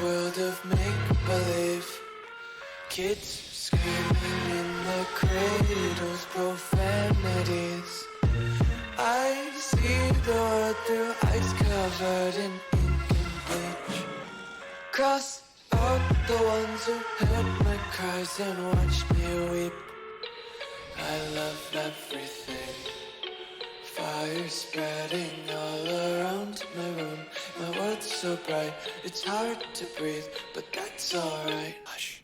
world of make-believe. Kids screaming in their cradles, profanities. I see the world through ice covered in ink and bleach. Cross out the ones who heard my cries and watched me weep. I love everything. Fire spreading all around my room. My world's so bright, it's hard to breathe, but that's alright. Hush.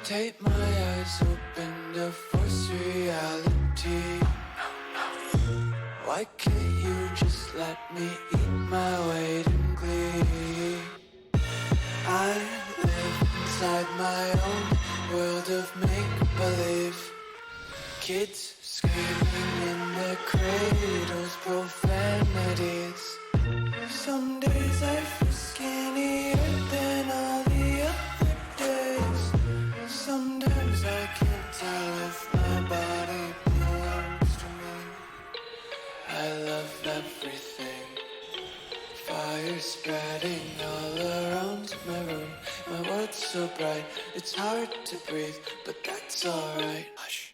Take my eyes open to force reality. Why can't you just let me eat my weight in glee? I live inside my own world of make-believe. Kids screaming in their cradles, profanities. Some days I feel skinnier than all the other days. Sometimes I can't tell if my body belongs to me. I love everything. Fire spreading all around my room. My world's so bright, it's hard to breathe, but that's alright. Hush.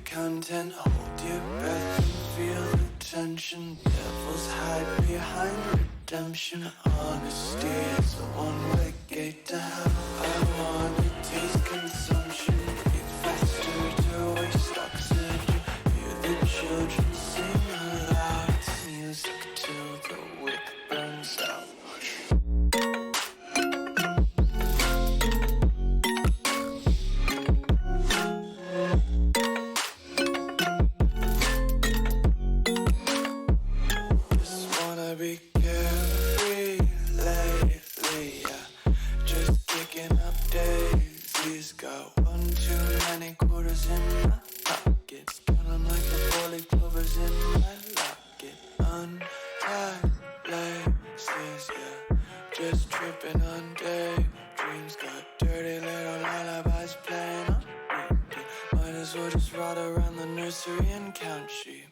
Content, hold your breath and feel the tension. Devils hide behind redemption. Honesty is a one-way gate to hell. I wanna taste consumption. Breathe faster to waste oxygen. Hear the children sing aloud. It's music till the wick burns out. Be carefree lately, yeah. Just kicking up daisies. Got one too many quarters in my pockets. Count 'em like the four-leaf clovers in my locket. Untied laces, yeah. Just tripping on daydreams. Got dirty little lullabies playing on repeat. Might as well just ride around the nursery and count sheep.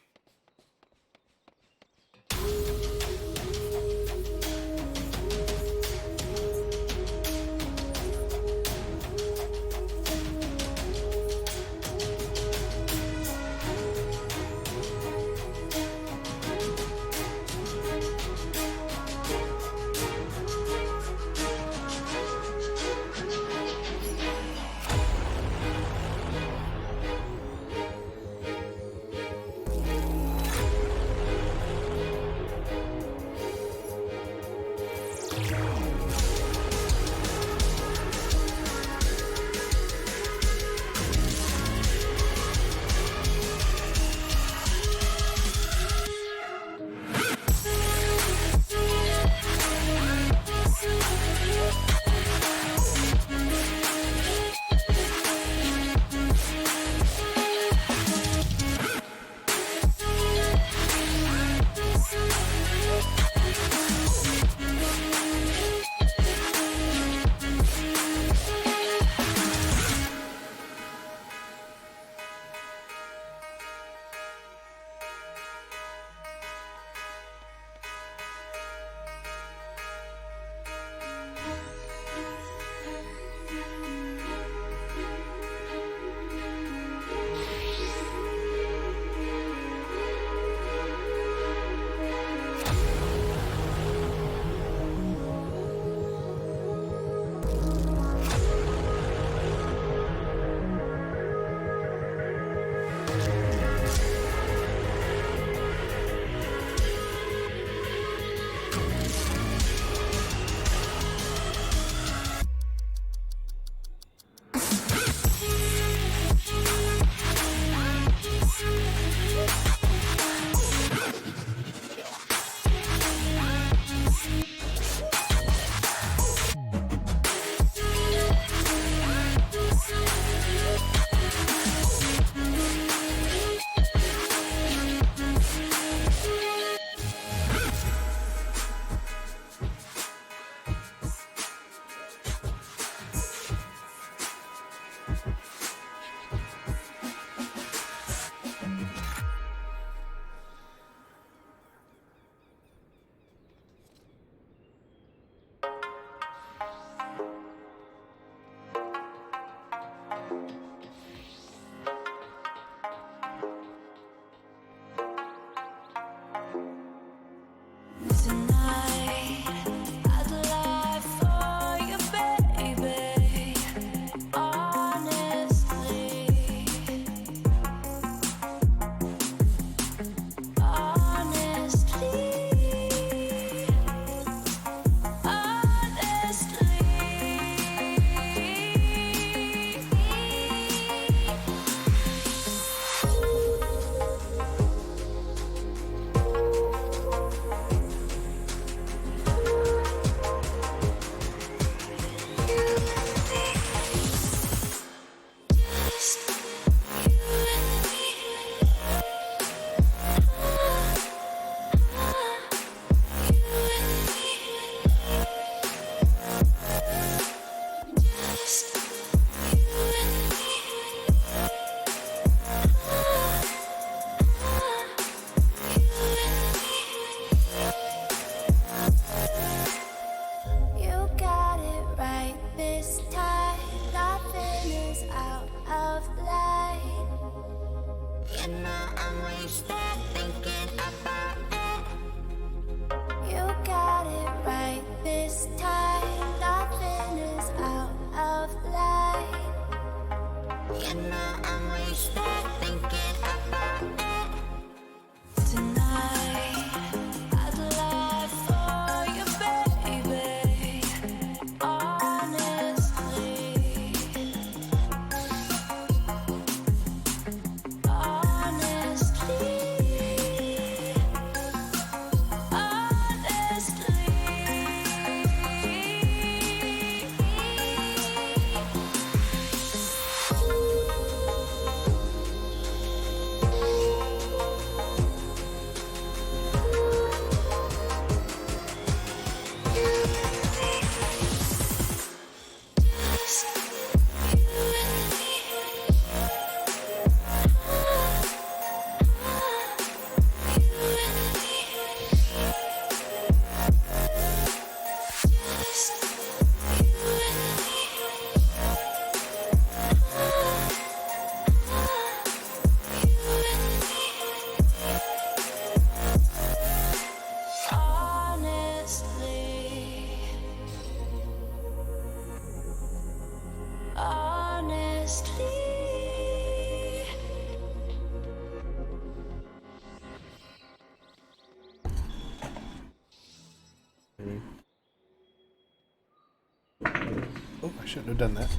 shouldn't have done that.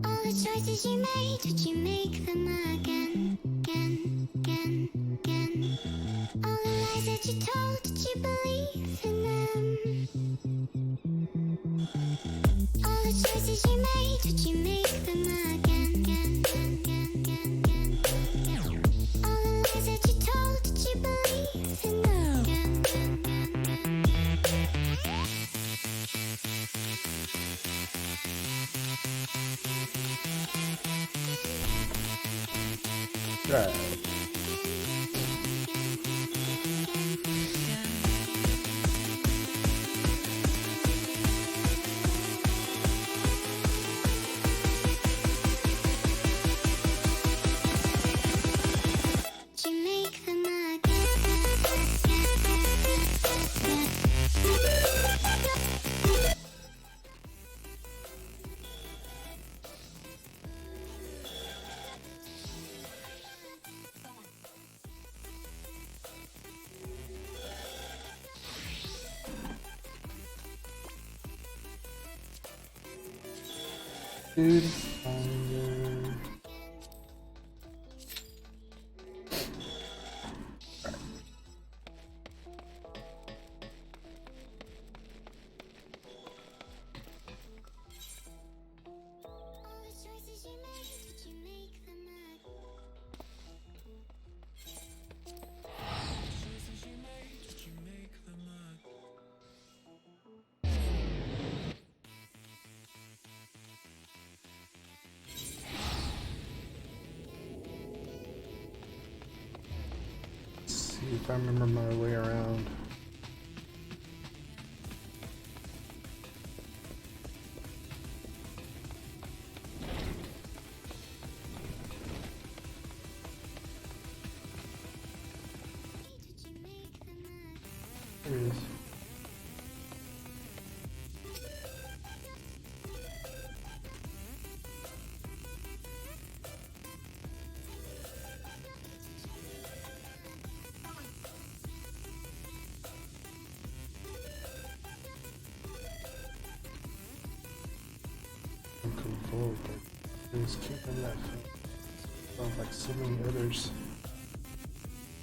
All the choices you made, would you make them again, again, again, again? All the lies that you told, did you believe in them? All the choices you made, would you make them again, again, again, again, again, again? All the lies that you told, did you believe in them? Again, again, again, again, again. Right. You make them again. Dude, Finder. All the choices you made, would you make them again? Let's see if I remember my way around. Would you make them again? There it is. Convoke. Please keep in that. Sounds like so many others.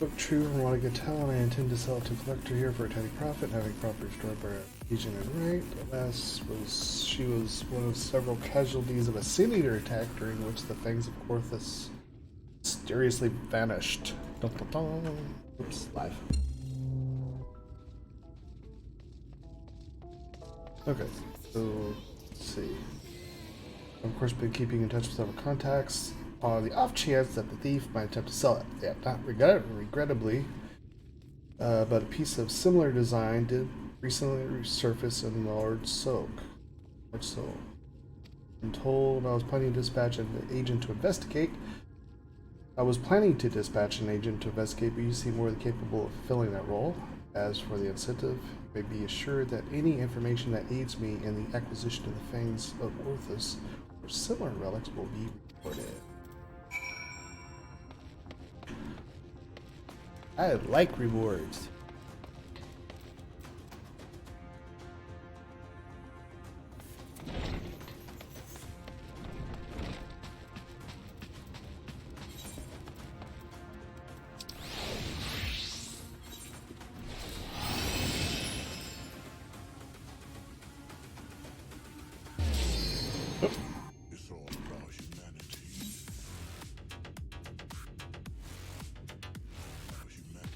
Look true from what I could tell, and I intend to sell it to a collector here for a tiny profit, having property destroyed by a agent and right. Alas, she was one of several casualties of a sin eater attack during which the fangs of Corthus mysteriously vanished. Dun, dun, dun. Oops, live. Okay, so let's see. I've of course been keeping in touch with several contacts on the off chance that the thief might attempt to sell it. Yeah, not regrettably, but a piece of similar design did recently resurface in Large Soak. I'm told I was planning to dispatch an agent to investigate. But you seem more than capable of fulfilling that role. As for the incentive, you may be assured that any information that aids me in the acquisition of the fangs of Orthus or similar relics will be reported. I like rewards. It's all about humanity. About humanity.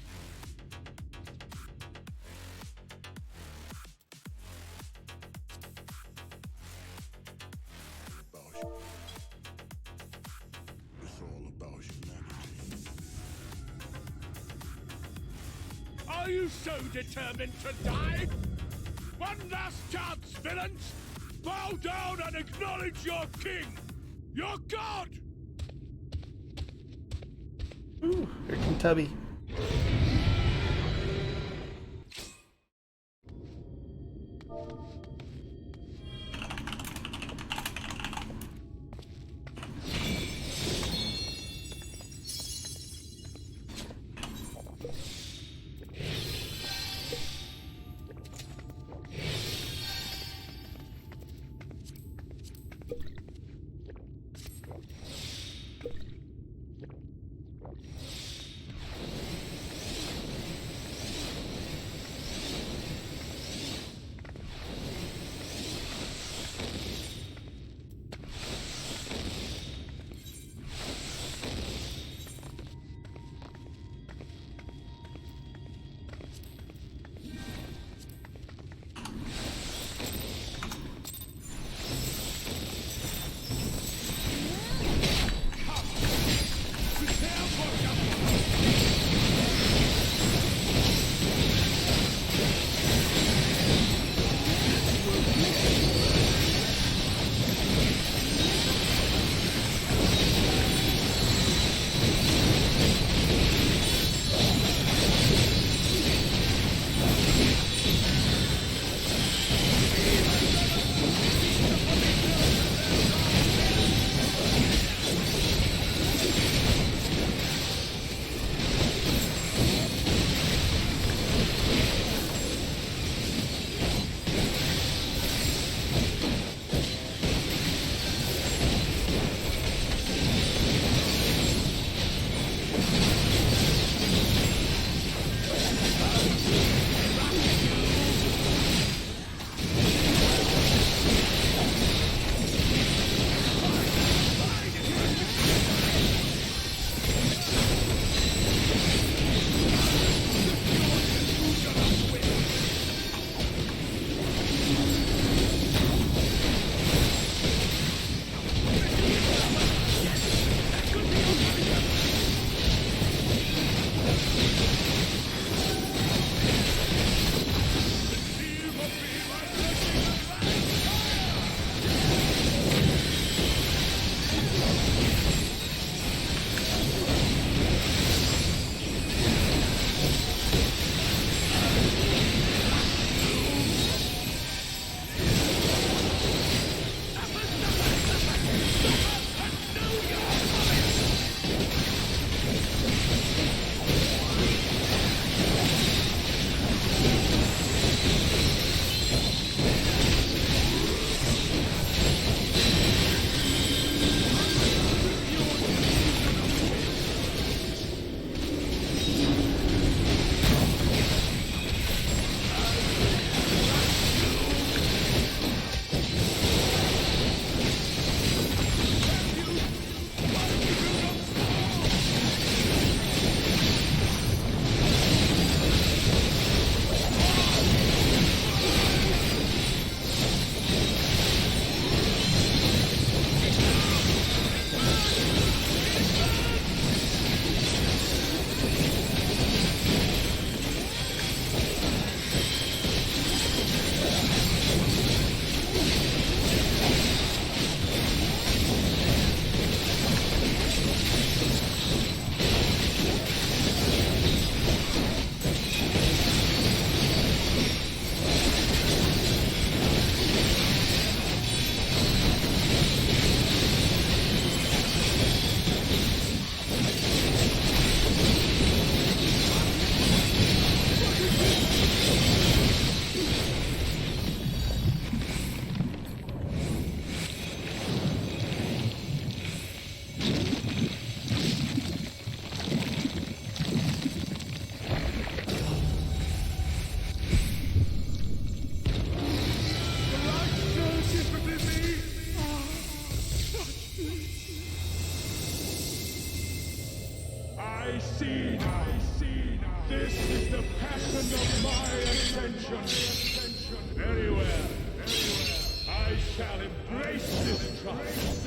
It's all about humanity. Are you so determined to die? One last chance, villains! Bow down and acknowledge your king! Your god! Ooh, here comes Tubby. see now. This is the passion of my ascension. Very well. I shall embrace this trial.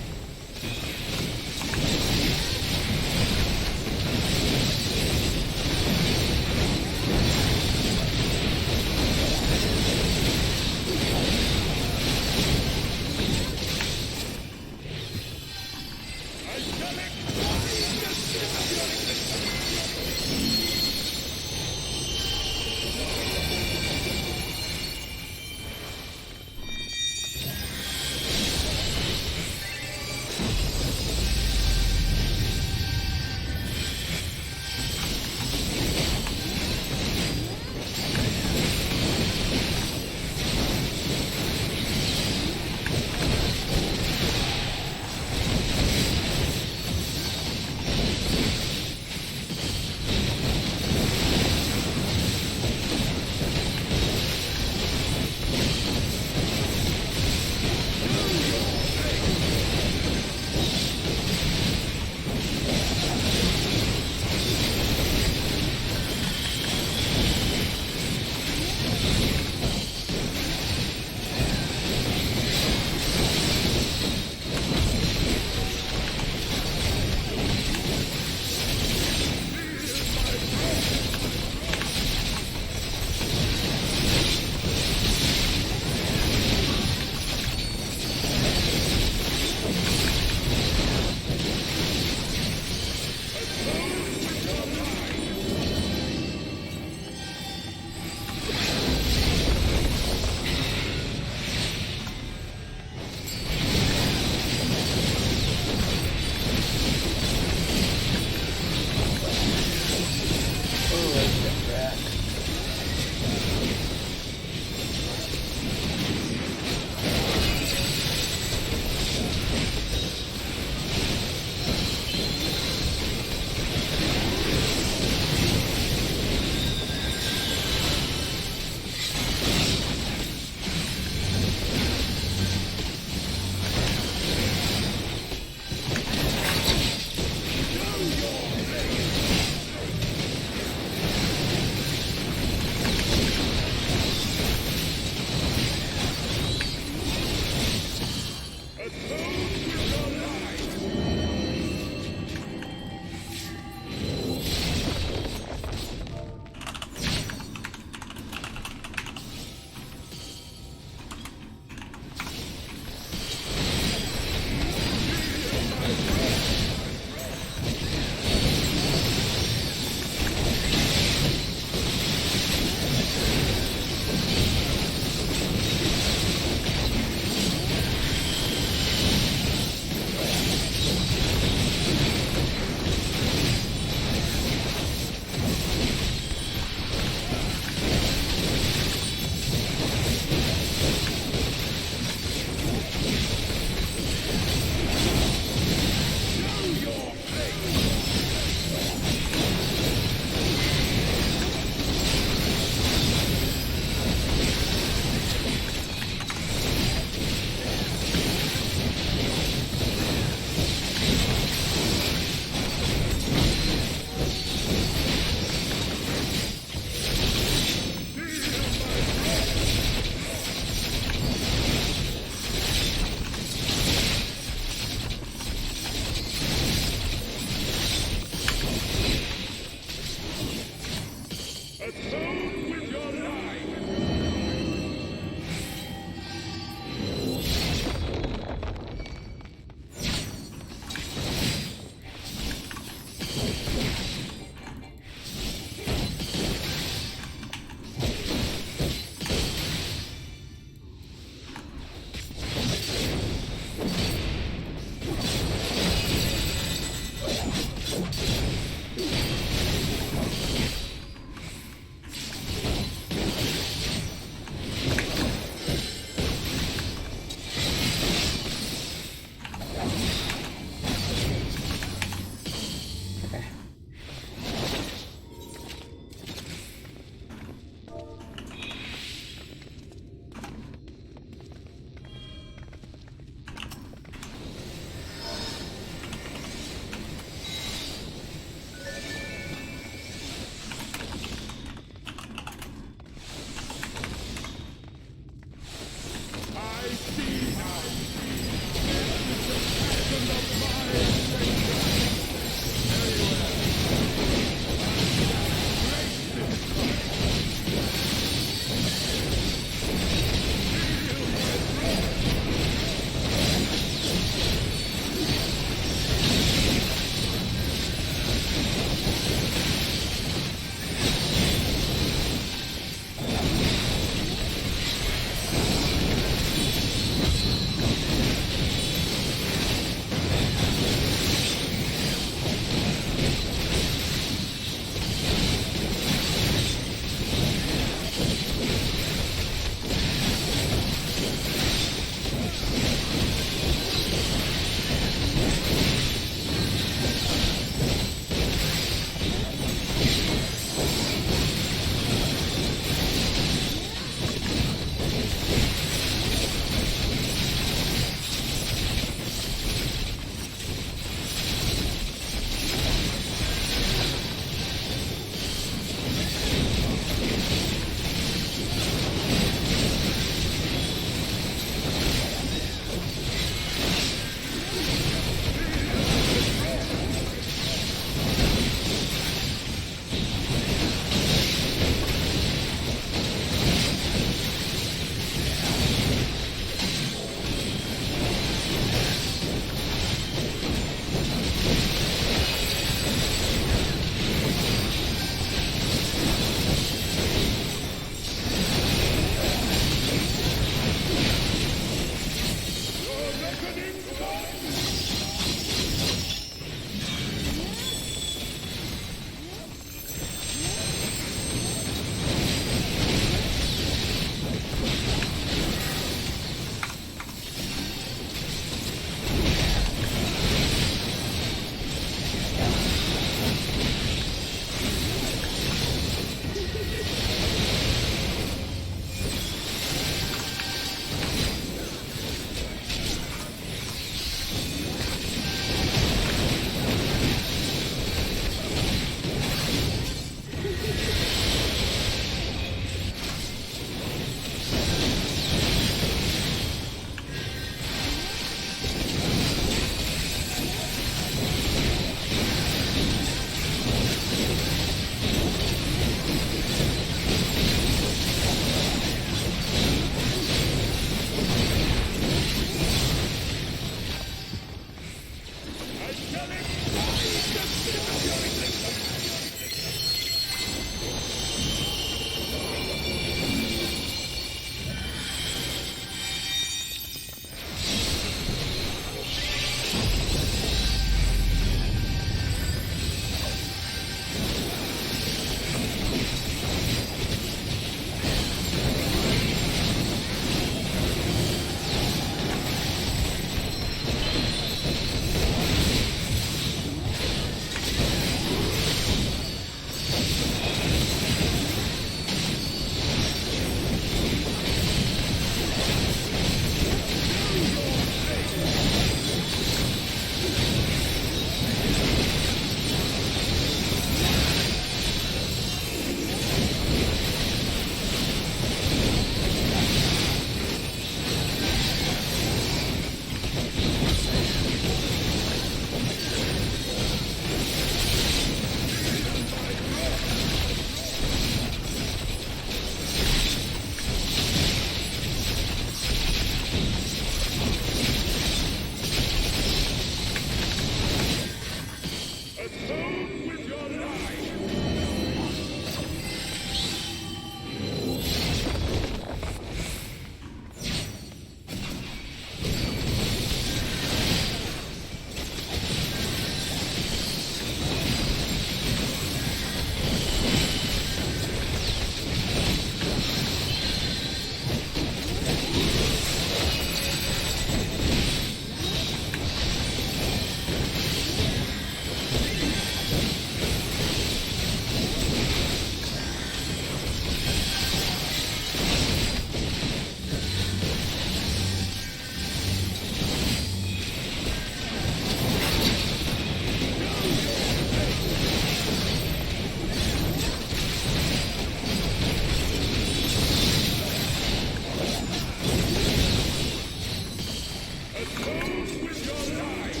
Atone with your life!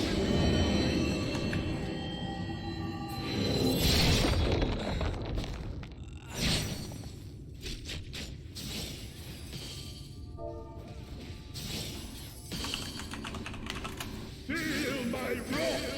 Feel my wrath!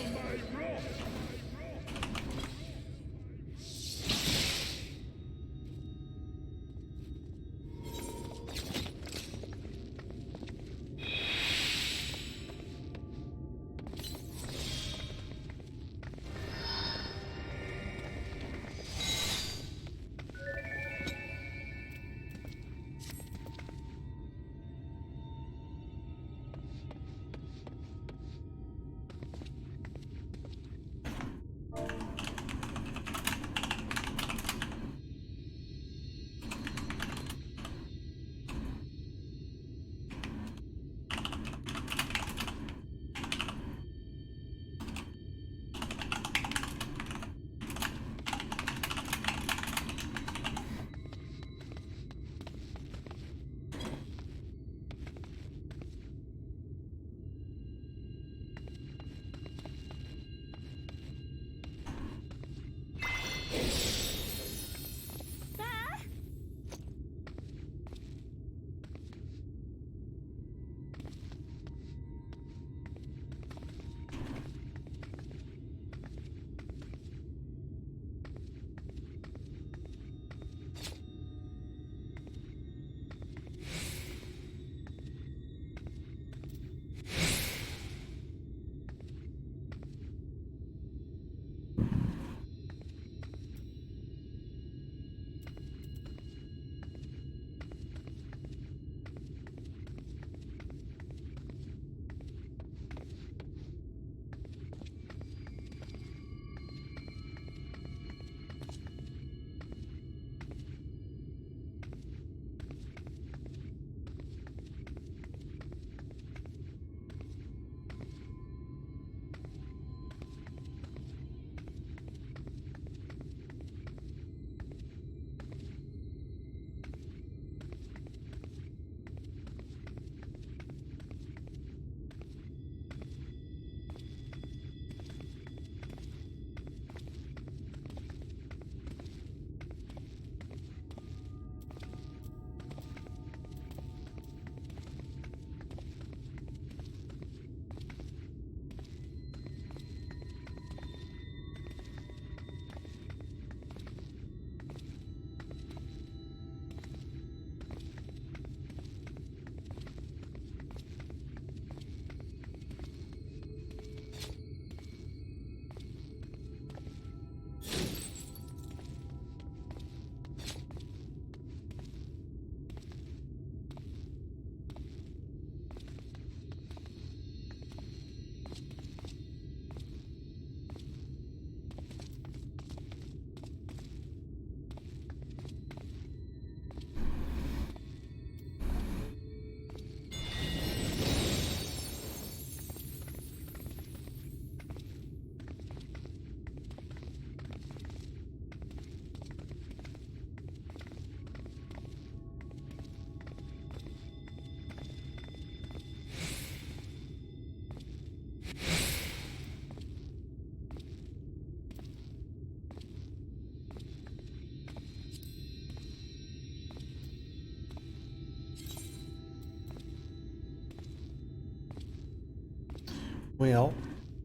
Well,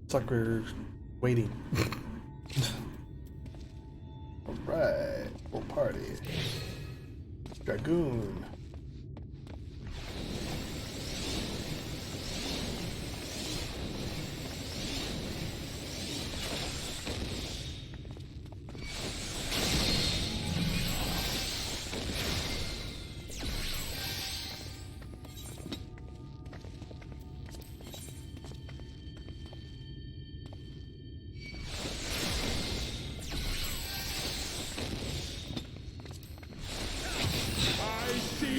looks like we're waiting. Alright, full party. Dragoon. I see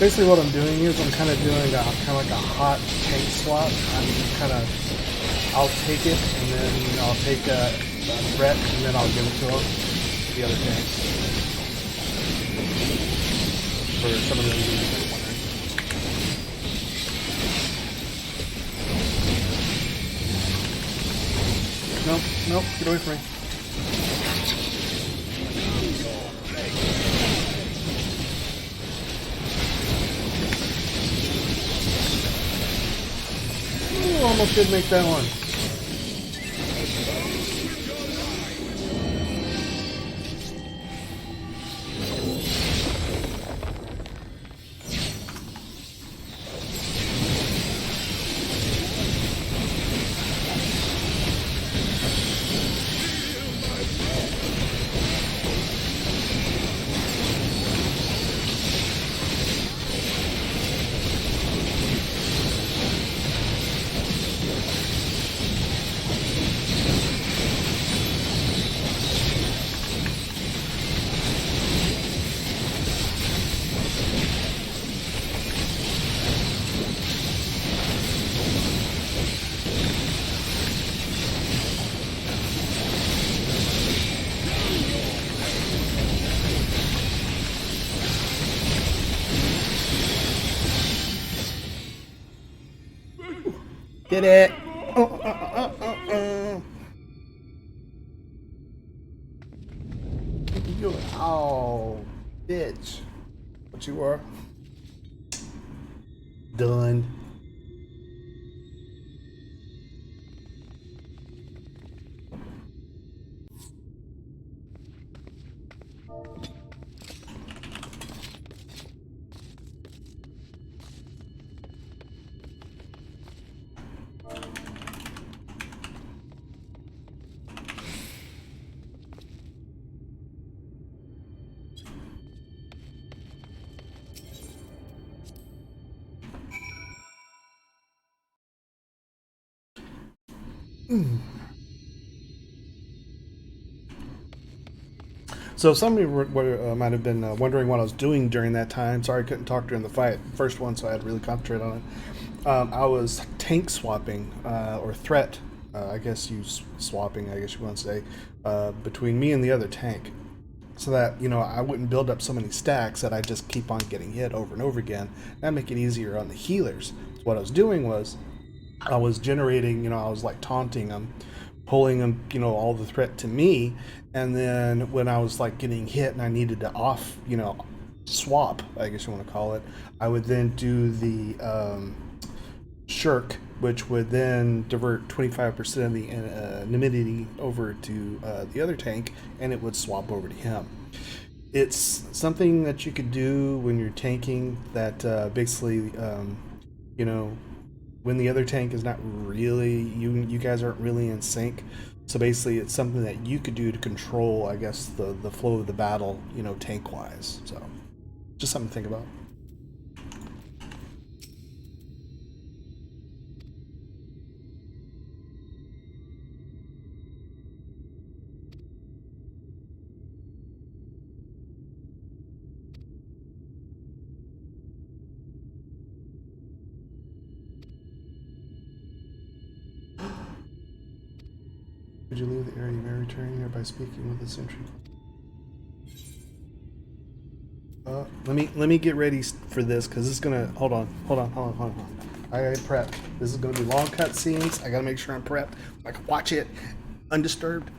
Basically what I'm doing is I'm kind of doing a kind of like a hot tank swap. I'll take it and then I'll take a threat and then I'll give it to him, the other tanks. For some of the reasons you're wondering. Nope, nope, get away from me. Ooh, almost did make that one. Did it! Oh, bitch! What you were? Done. So some of you might have been wondering what I was doing during that time. Sorry I couldn't talk during the fight, first one, so I had to really concentrate on it. I was tank swapping, or threat, I guess swapping, I guess you want to say, between me and the other tank. So that, I wouldn't build up so many stacks that I just keep on getting hit over and over again. That'd make it easier on the healers. So what I was doing was, I was generating, I was like taunting them, pulling them, all the threat to me, and then when I was like getting hit and I needed to swap, I guess you want to call it, I would then do the shirk, which would then divert 25% of the enmity over to the other tank, and it would swap over to him. It's something that you could do when you're tanking that basically, when the other tank is not really, you guys aren't really in sync. So basically it's something that you could do to control, I guess, the flow of the battle, tank wise. So just something to think about. Could you leave the area you may return here by speaking with the sentry? Let me get ready for this, because it's gonna hold on. I gotta prep. This is gonna be long cutscenes. I gotta make sure I'm prepped. I can watch it undisturbed.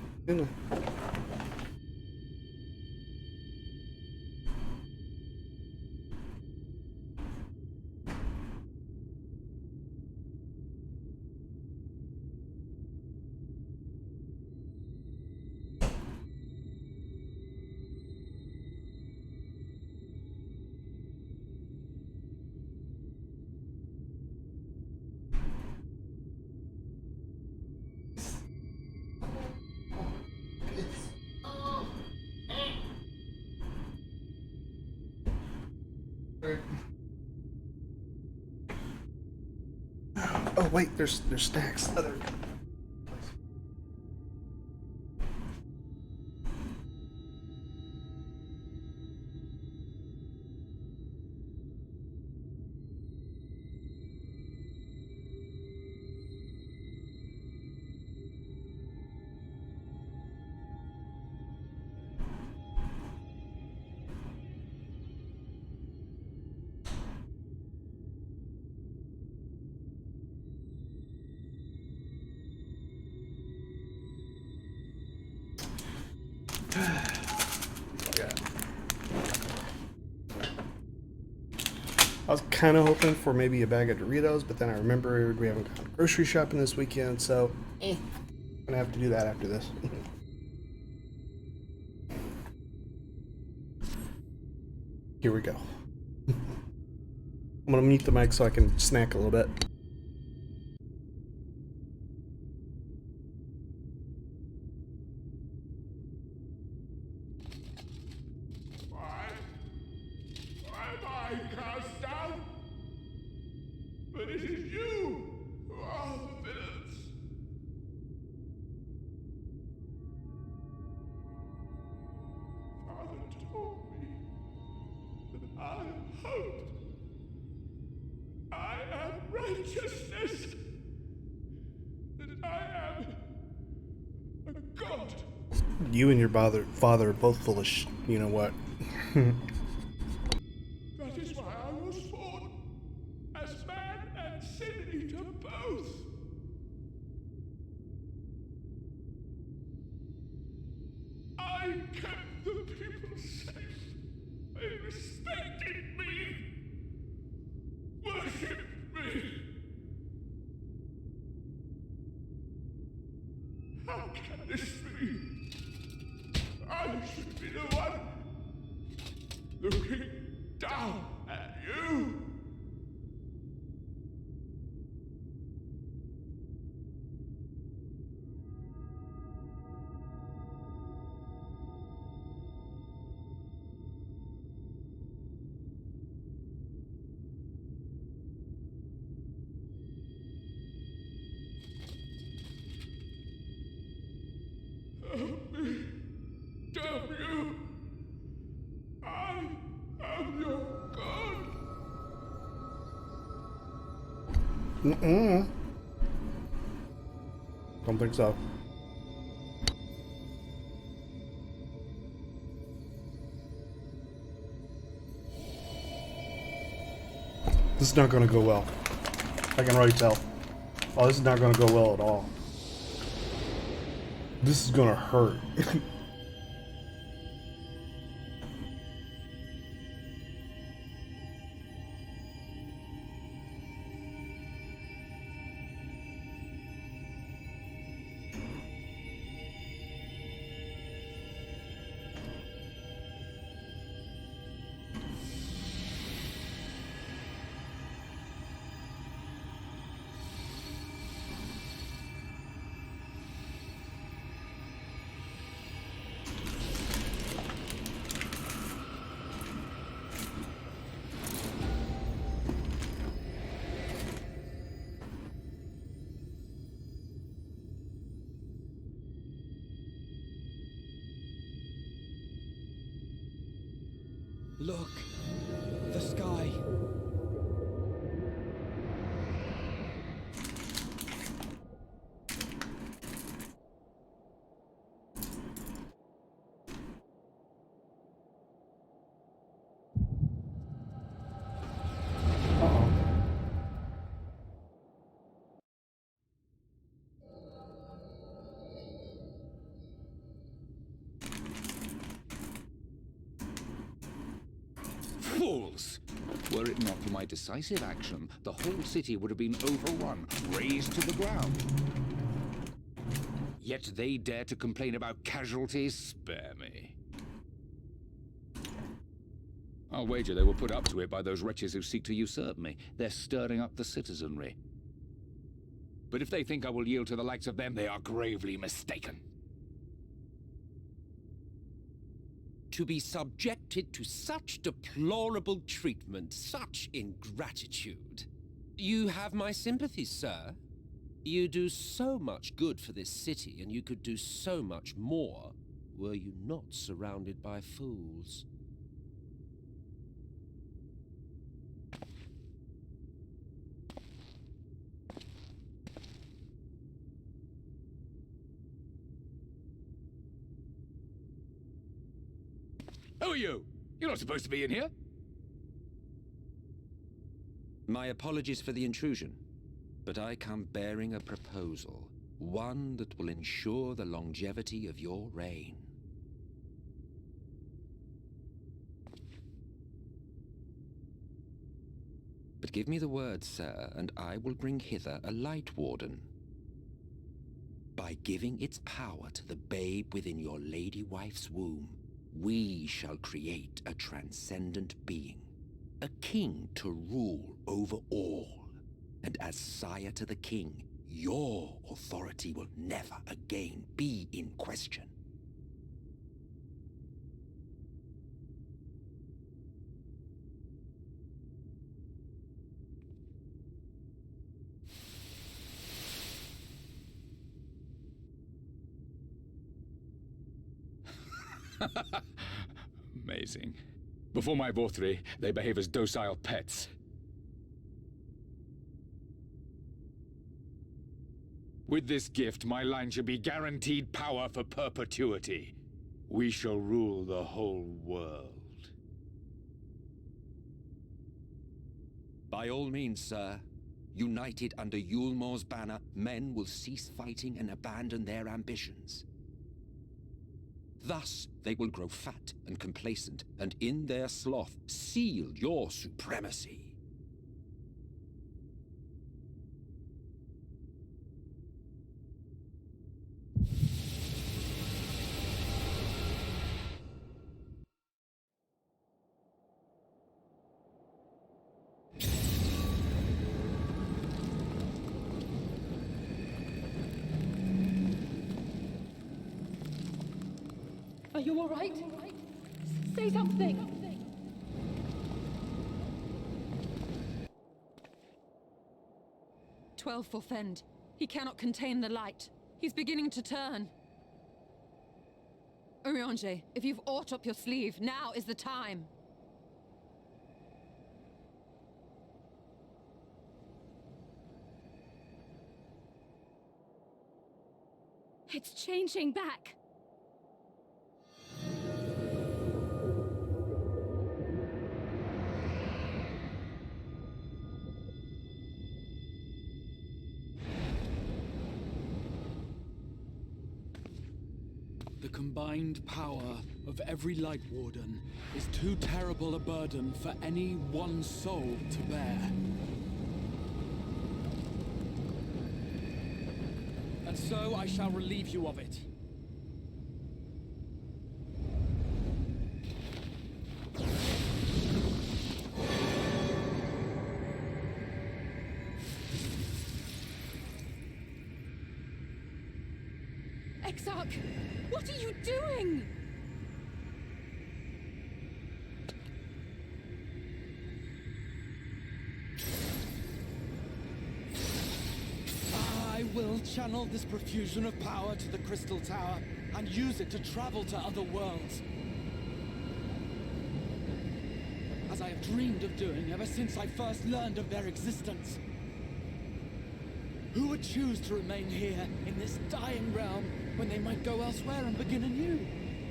Oh wait, there's stacks. I was kind of hoping for maybe a bag of Doritos, but then I remembered we haven't gone grocery shopping this weekend, so I'm gonna have to do that after this. Here we go. I'm gonna mute the mic so I can snack a little bit. Why am I cast down? But it is you who are the villains. Father told me that I am hope. I am righteousness. That I am a god. You and your father are both full of you know what. That is why I was born, as man and sin eater both. I kept the people safe. They respected me, worshipped me. How can this be? I should be the one looking down at you. Help me. Damn you. I am your god. Don't think so. This is not gonna go well. I can already tell. Oh, this is not gonna go well at all. This is gonna hurt. Look, the sky. Fools! Were it not for my decisive action, the whole city would have been overrun, razed to the ground. Yet they dare to complain about casualties? Spare me. I'll wager they were put up to it by those wretches who seek to usurp me. They're stirring up the citizenry. But if they think I will yield to the likes of them, they are gravely mistaken. To be subjected to such deplorable treatment, such ingratitude. You have my sympathies, sir. You do so much good for this city, and you could do so much more were you not surrounded by fools. Who are you? You're not supposed to be in here. My apologies for the intrusion, but I come bearing a proposal, one that will ensure the longevity of your reign. Give me the word, sir, and I will bring hither a light warden. By giving its power to the babe within your lady wife's womb, we shall create a transcendent being, a king to rule over all. And as sire to the king, your authority will never again be in question. Amazing. Before my Vothri, they behave as docile pets. With this gift, my line shall be guaranteed power for perpetuity. We shall rule the whole world. By all means, sir. United under Yulmor's banner, men will cease fighting and abandon their ambitions. Thus, they will grow fat and complacent, and in their sloth seal your supremacy. Are you all right? Say something! 12 for Fend. He cannot contain the light. He's beginning to turn. Urianger, if you've aught up your sleeve, now is the time. It's changing back. The combined power of every Light Warden is too terrible a burden for any one soul to bear. And so I shall relieve you of it. Exarch, what are you doing? I will channel this profusion of power to the Crystal Tower and use it to travel to other worlds. As I have dreamed of doing ever since I first learned of their existence. Who would choose to remain here in this dying realm when they might go elsewhere and begin anew?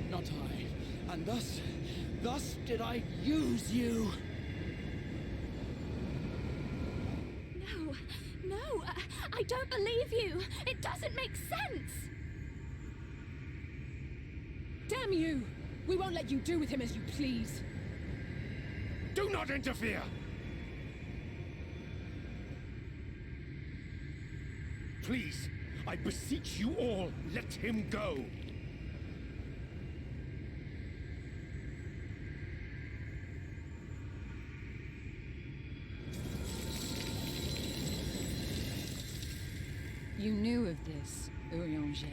Not I. And thus did I use you. No, I don't believe you. It doesn't make sense. Damn you! We won't let you do with him as you please. Do not interfere! Please, I beseech you all, let him go! You knew of this, Urianger.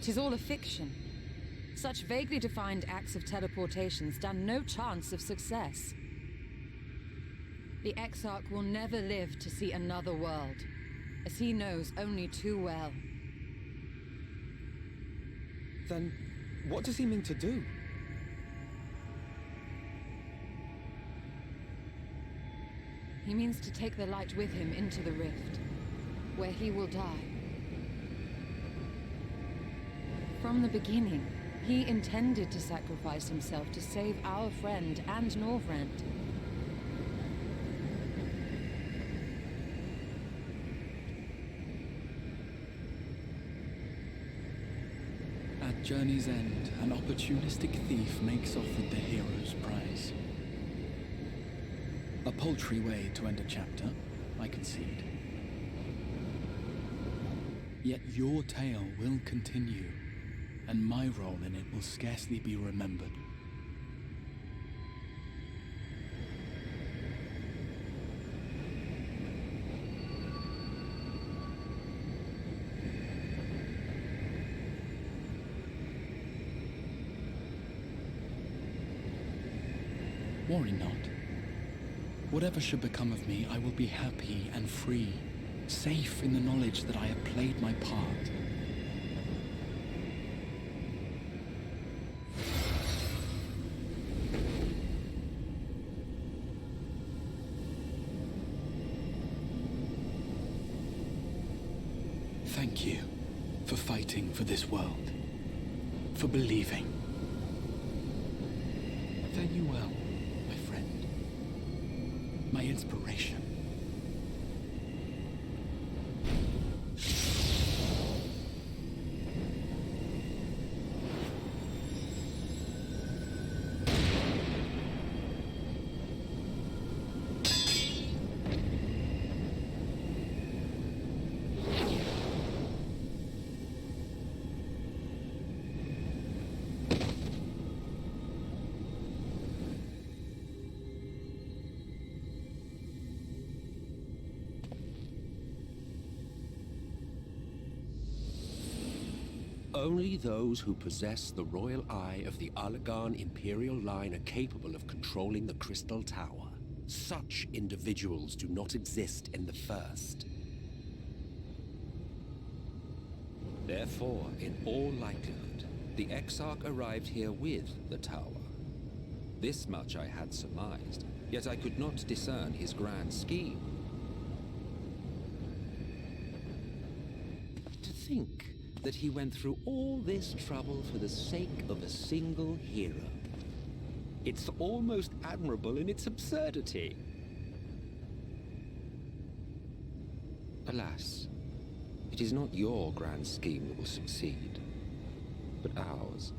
Tis all a fiction. Such vaguely defined acts of teleportation stand no chance of success. The Exarch will never live to see another world, as he knows only too well. Then, what does he mean to do? He means to take the light with him into the rift, where he will die. From the beginning, he intended to sacrifice himself to save our friend and Norvrent. A Journey's end, an opportunistic thief makes off with the hero's prize. A paltry way to end a chapter, I concede. Yet your tale will continue, and my role in it will scarcely be remembered. Worry not. Whatever should become of me, I will be happy and free, safe in the knowledge that I have played my part. Thank you for fighting for this world, for believing. Fare you well, my friend, my inspiration. Only those who possess the royal eye of the Allagan Imperial line are capable of controlling the Crystal Tower. Such individuals do not exist in the First. Therefore, in all likelihood, the Exarch arrived here with the tower. This much I had surmised, yet I could not discern his grand scheme. To think that he went through all this trouble for the sake of a single hero. It's almost admirable in its absurdity. Alas, it is not your grand scheme that will succeed, but ours.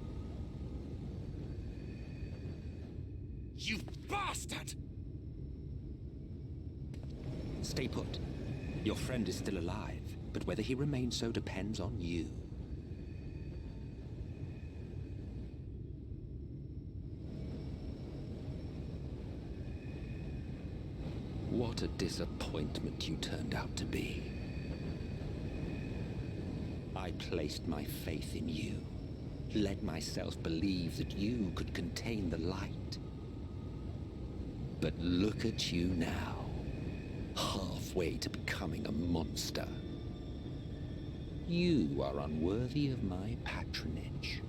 You bastard! Stay put. Your friend is still alive, but whether he remains so depends on you. What a disappointment you turned out to be. I placed my faith in you, let myself believe that you could contain the light. But look at you now, halfway to becoming a monster. You are unworthy of my patronage.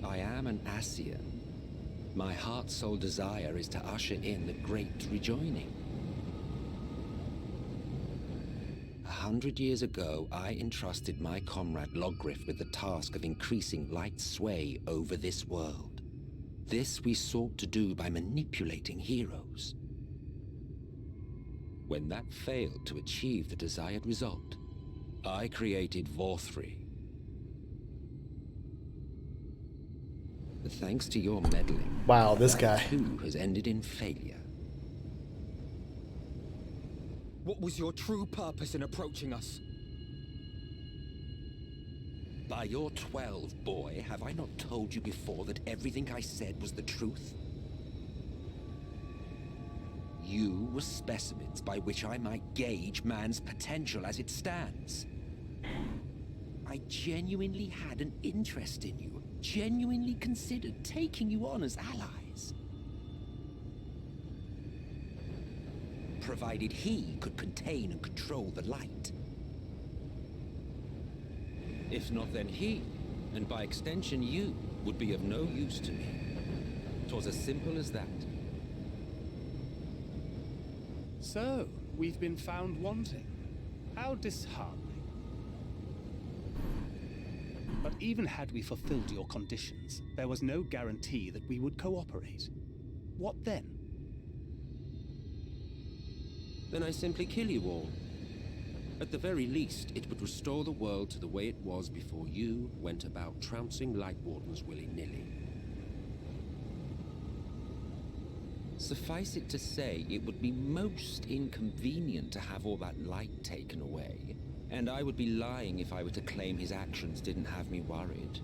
I am an Ascian. My heart's sole desire is to usher in the great rejoining. 100 years ago, I entrusted my comrade Logriff with the task of increasing light's sway over this world. This we sought to do by manipulating heroes. When that failed to achieve the desired result, I created Vorthri. Thanks to your meddling, Wow, this that guy. too has ended in failure. What was your true purpose in approaching us? By your 12, boy, have I not told you before that everything I said was the truth? You were specimens by which I might gauge man's potential as it stands. I genuinely had an interest in you, genuinely considered taking you on as allies. Provided he could contain and control the light. If not, then he, and by extension you, would be of no use to me. 'Twas as simple as that. So, we've been found wanting. How disheartening. But Even had we fulfilled your conditions, there was no guarantee that we would cooperate. What then? Then I simply kill you all. At the very least, it would restore the world to the way it was before you went about trouncing Light Wardens willy-nilly. Suffice it to say, it would be most inconvenient to have all that light taken away, and I would be lying if I were to claim his actions didn't have me worried.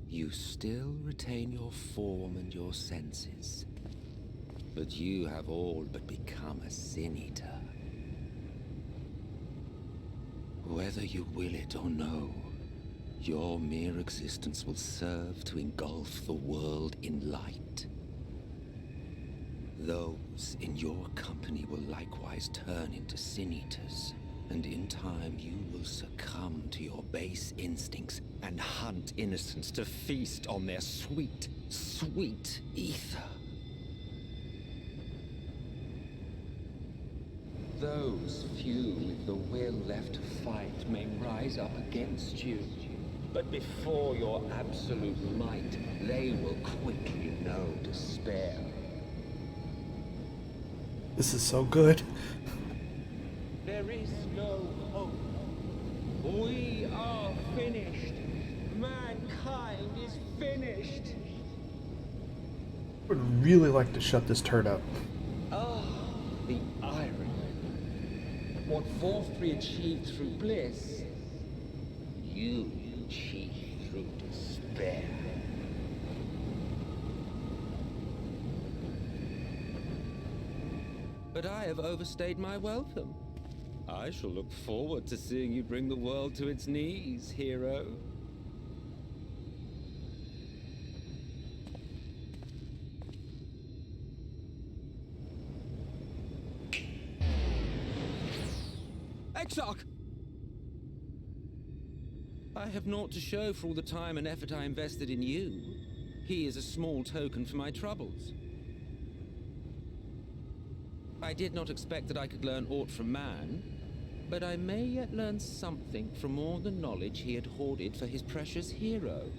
You still retain your form and your senses, but you have all but become a Sin Eater. Whether you will it or no, your mere existence will serve to engulf the world in light. Those in your company will likewise turn into Sin Eaters, and in time you will succumb to your base instincts and hunt innocence to feast on their sweet, sweet ether. Those few with the will left to fight may rise up against you, but before your absolute might, they will quickly know despair. This is so good. There is no hope. We are finished. Mankind is finished. I would really like to shut this turd up. Ah, the irony. What Vorfrey achieved through bliss, you achieved through despair. But I have overstayed my welcome. I shall look forward to seeing you bring the world to its knees, hero. Exarch! I have naught to show for all the time and effort I invested in you. He is a small token for my troubles. I did not expect that I could learn aught from man, but I may yet learn something from all the knowledge he had hoarded for his precious hero.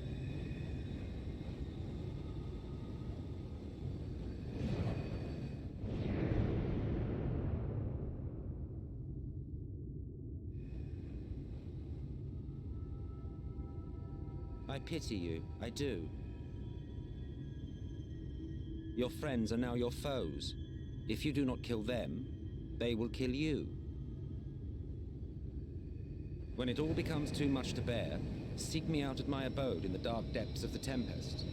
I pity you, I do. Your friends are now your foes. If you do not kill them, they will kill you. When it all becomes too much to bear, seek me out at my abode in the dark depths of the Tempest.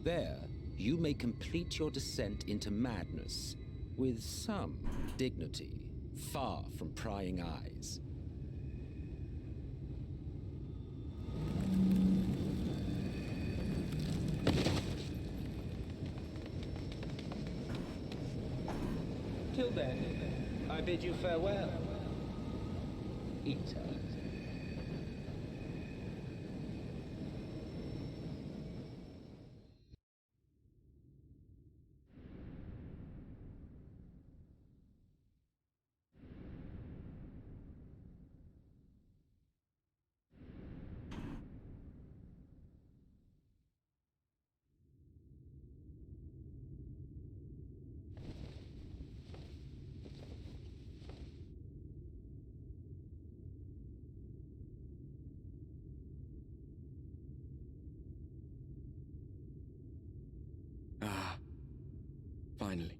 There, you may complete your descent into madness, with some dignity, far from prying eyes. Till then, I bid you farewell, Eater. Ah, finally.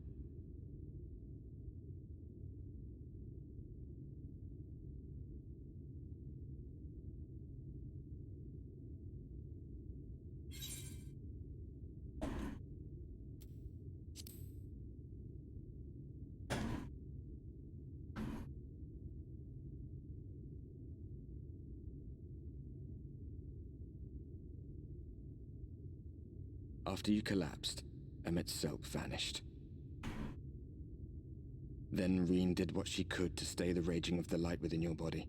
After you collapsed, Emmett's self vanished. Then Reen did what she could to stay the raging of the light within your body.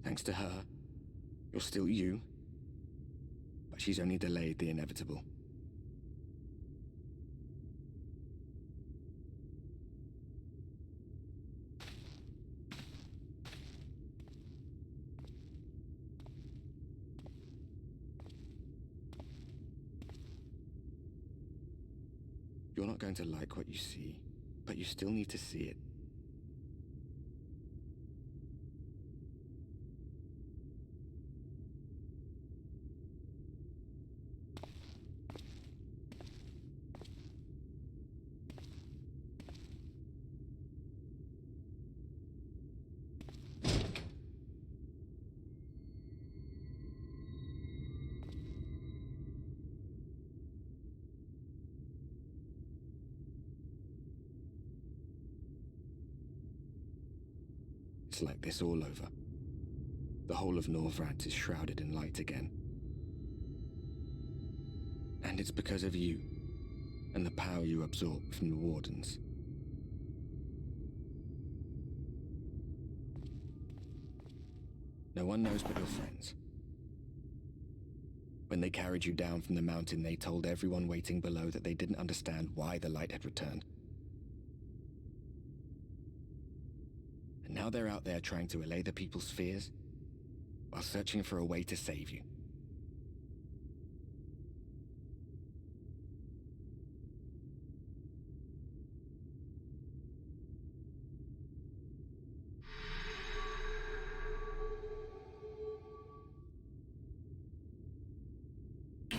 Thanks to her, you're still you. But she's only delayed the inevitable. You're not going to like what you see, but you still need to see it. It's like this all over. The whole of Norvrant is shrouded in light again. And it's because of you, and the power you absorb from the Wardens. No one knows but your friends. When they carried you down from the mountain, they told everyone waiting below that they didn't understand why the light had returned. And now they're out there trying to allay the people's fears, while searching for a way to save you.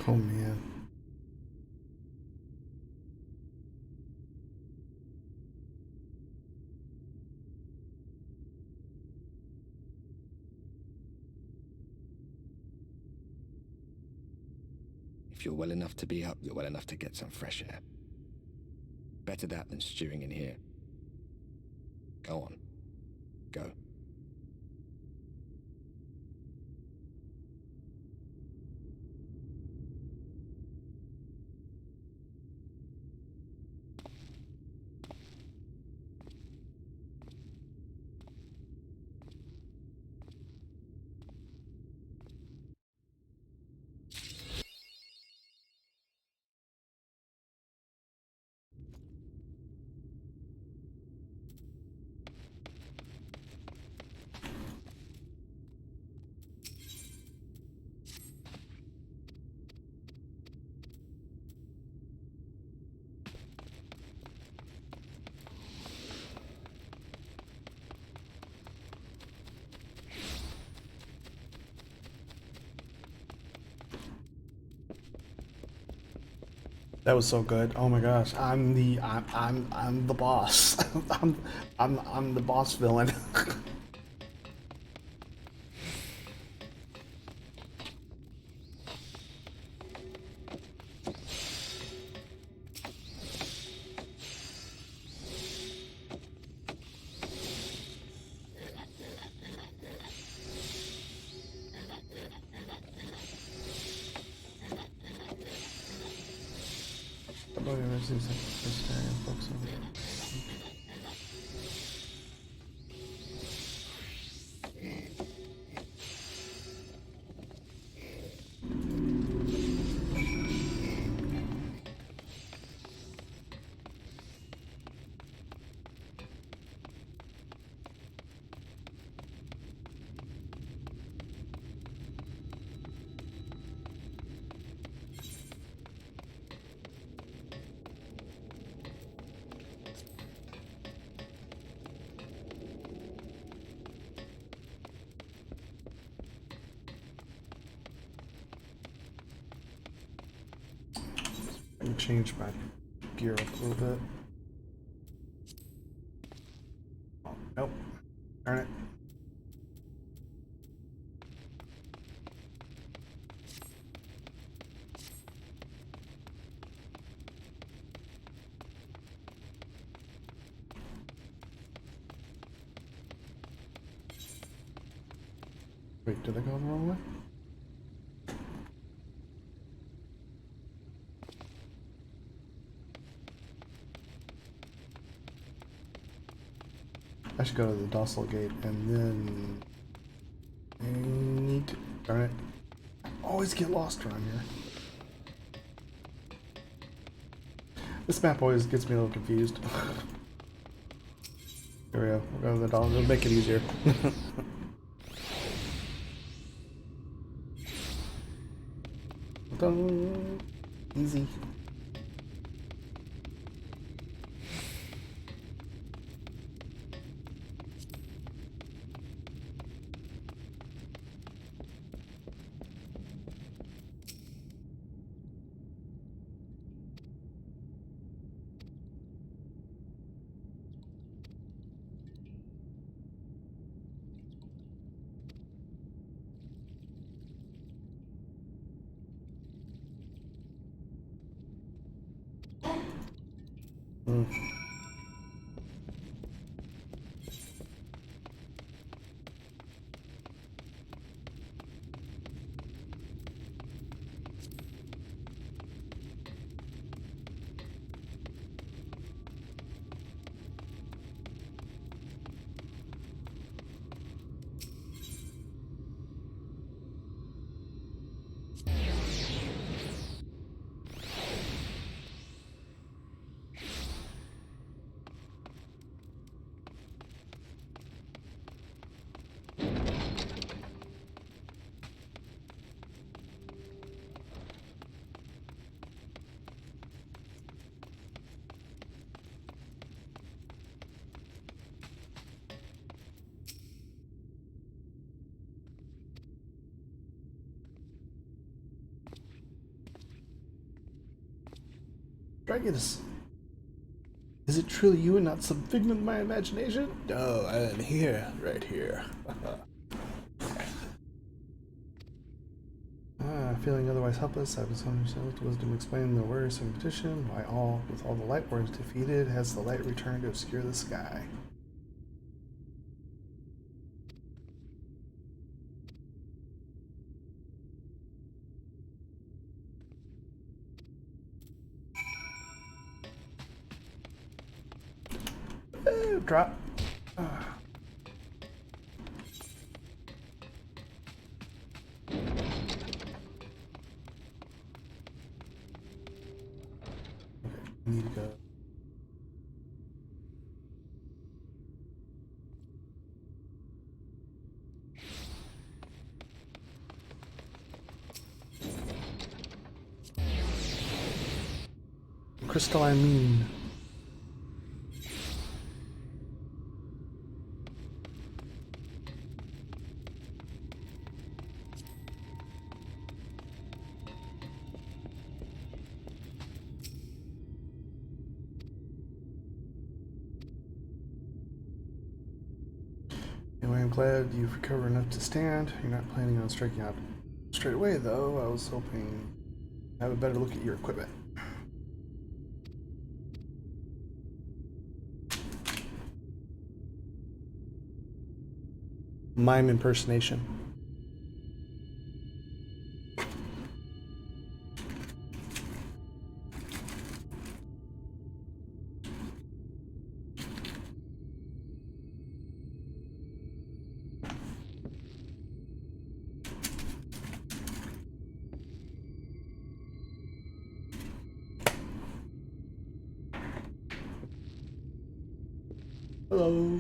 Oh man. If you're well enough to be up, you're well enough to get some fresh air. Better that than stewing in here. Go on. Go. That was so good. Oh my gosh, I'm the boss. I'm the boss villain. Let me change my gear up a little bit. Oh, nope. Darn it. Wait, did I go the wrong way? I should go to the Dossel Gate and then... Darn it. I always get lost around here. This map always gets me a little confused. Here we go. We'll go to the dollar. It'll make it easier. Dun. Easy. Dragonus, is it truly you and not some figment of my imagination? No, I am here, right here. Feeling otherwise helpless, I was on yourself to wisdom explain the worrisome petition. Why all, with all the light worms defeated, has the light returned to obscure the sky? Drop. Need to go. Crystalline moon. Anyway, I'm glad you've recovered enough to stand. You're not planning on striking out straight away, though. I was hoping to have a better look at your equipment. Mime impersonation. Hello.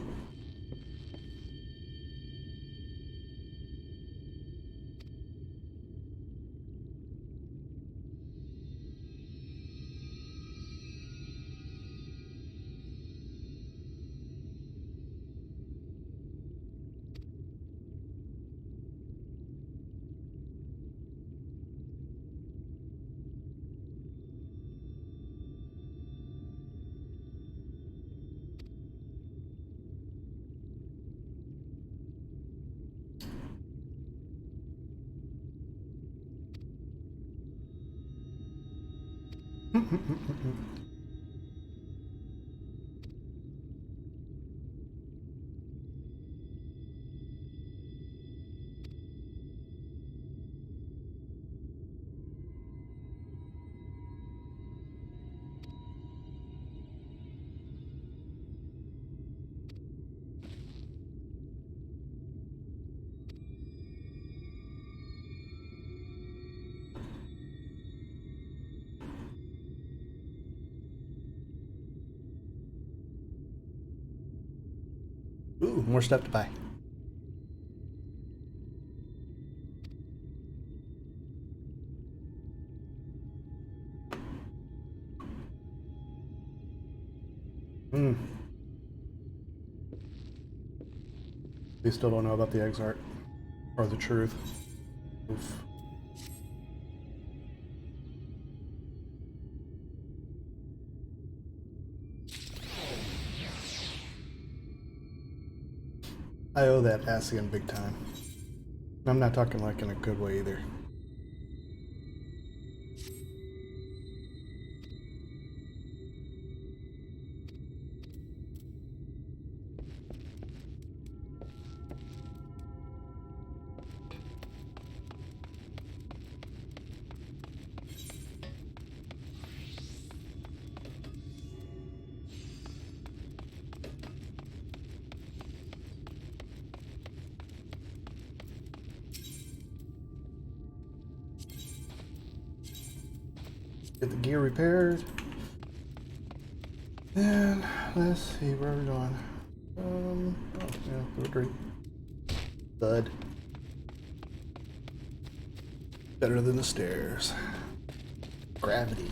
Ooh, more stuff to buy. We still don't know about the Exarch or the truth. Oof. I owe that Ascian big time. I'm not talking like in a good way either. Get the gear repaired. And let's see where we're going. Oh yeah, we're great. Thud. Better than the stairs. Gravity.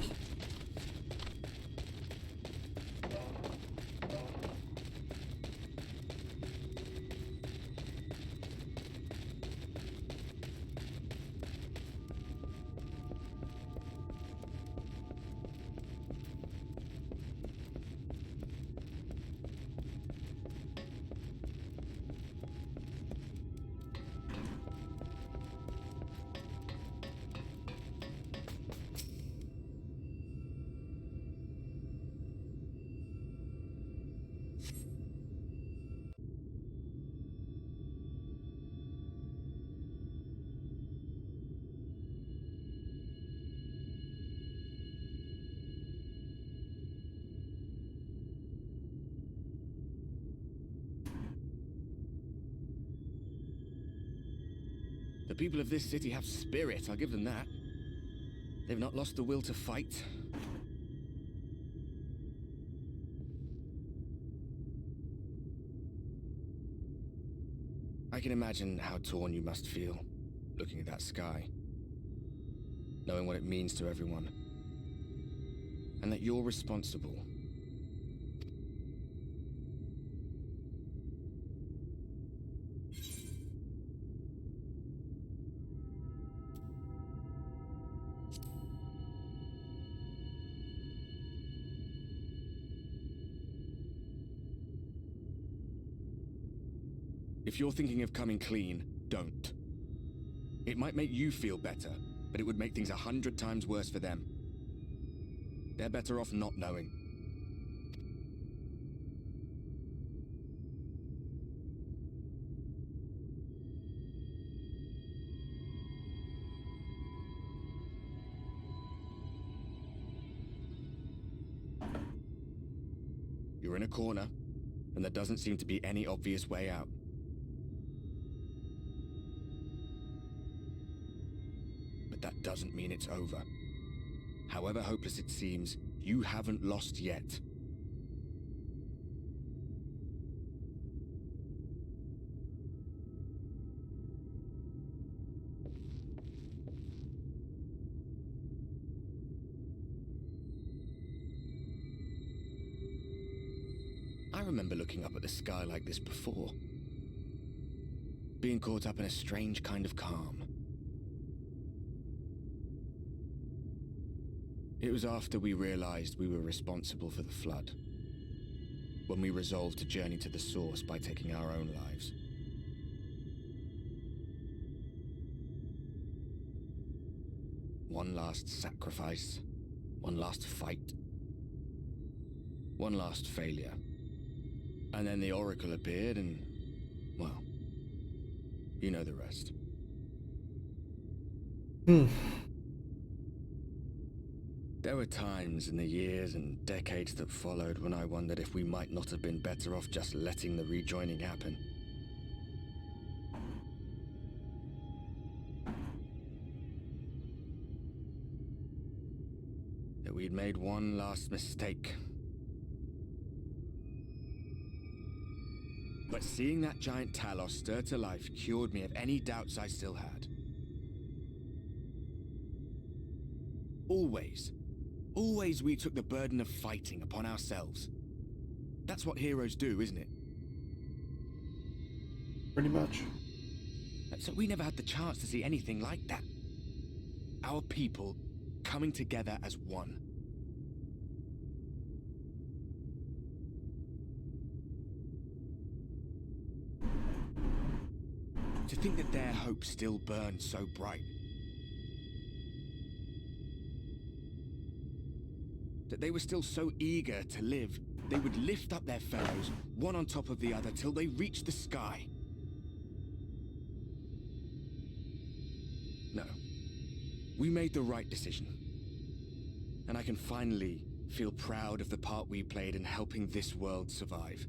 The people of this city have spirit, I'll give them that. They've not lost the will to fight. I can imagine how torn you must feel, looking at that sky. Knowing what it means to everyone. And that you're responsible. If you're thinking of coming clean, don't. It might make you feel better, but it would make things 100 times worse for them. They're better off not knowing. You're in a corner, and there doesn't seem to be any obvious way out. But that doesn't mean it's over. However hopeless it seems, you haven't lost yet. I remember looking up at the sky like this before. Being caught up in a strange kind of calm. It was after we realized we were responsible for the flood. When we resolved to journey to the source by taking our own lives. One last sacrifice. One last fight. One last failure. And then the Oracle appeared and, well, you know the rest. There were times in the years and decades that followed when I wondered if we might not have been better off just letting the rejoining happen. That we'd made one last mistake. But seeing that giant Talos stir to life cured me of any doubts I still had. Always we took the burden of fighting upon ourselves. That's what heroes do, isn't it? Pretty much. So we never had the chance to see anything like that. Our people coming together as one. To think that their hope still burned so bright. That they were still so eager to live, they would lift up their fellows, one on top of the other, till they reached the sky. No. We made the right decision. And I can finally feel proud of the part we played in helping this world survive.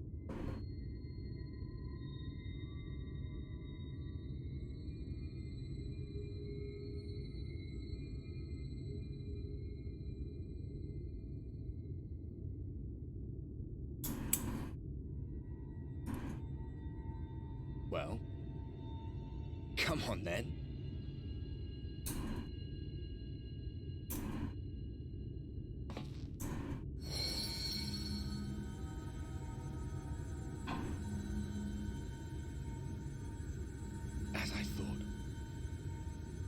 Well, come on then. As I thought,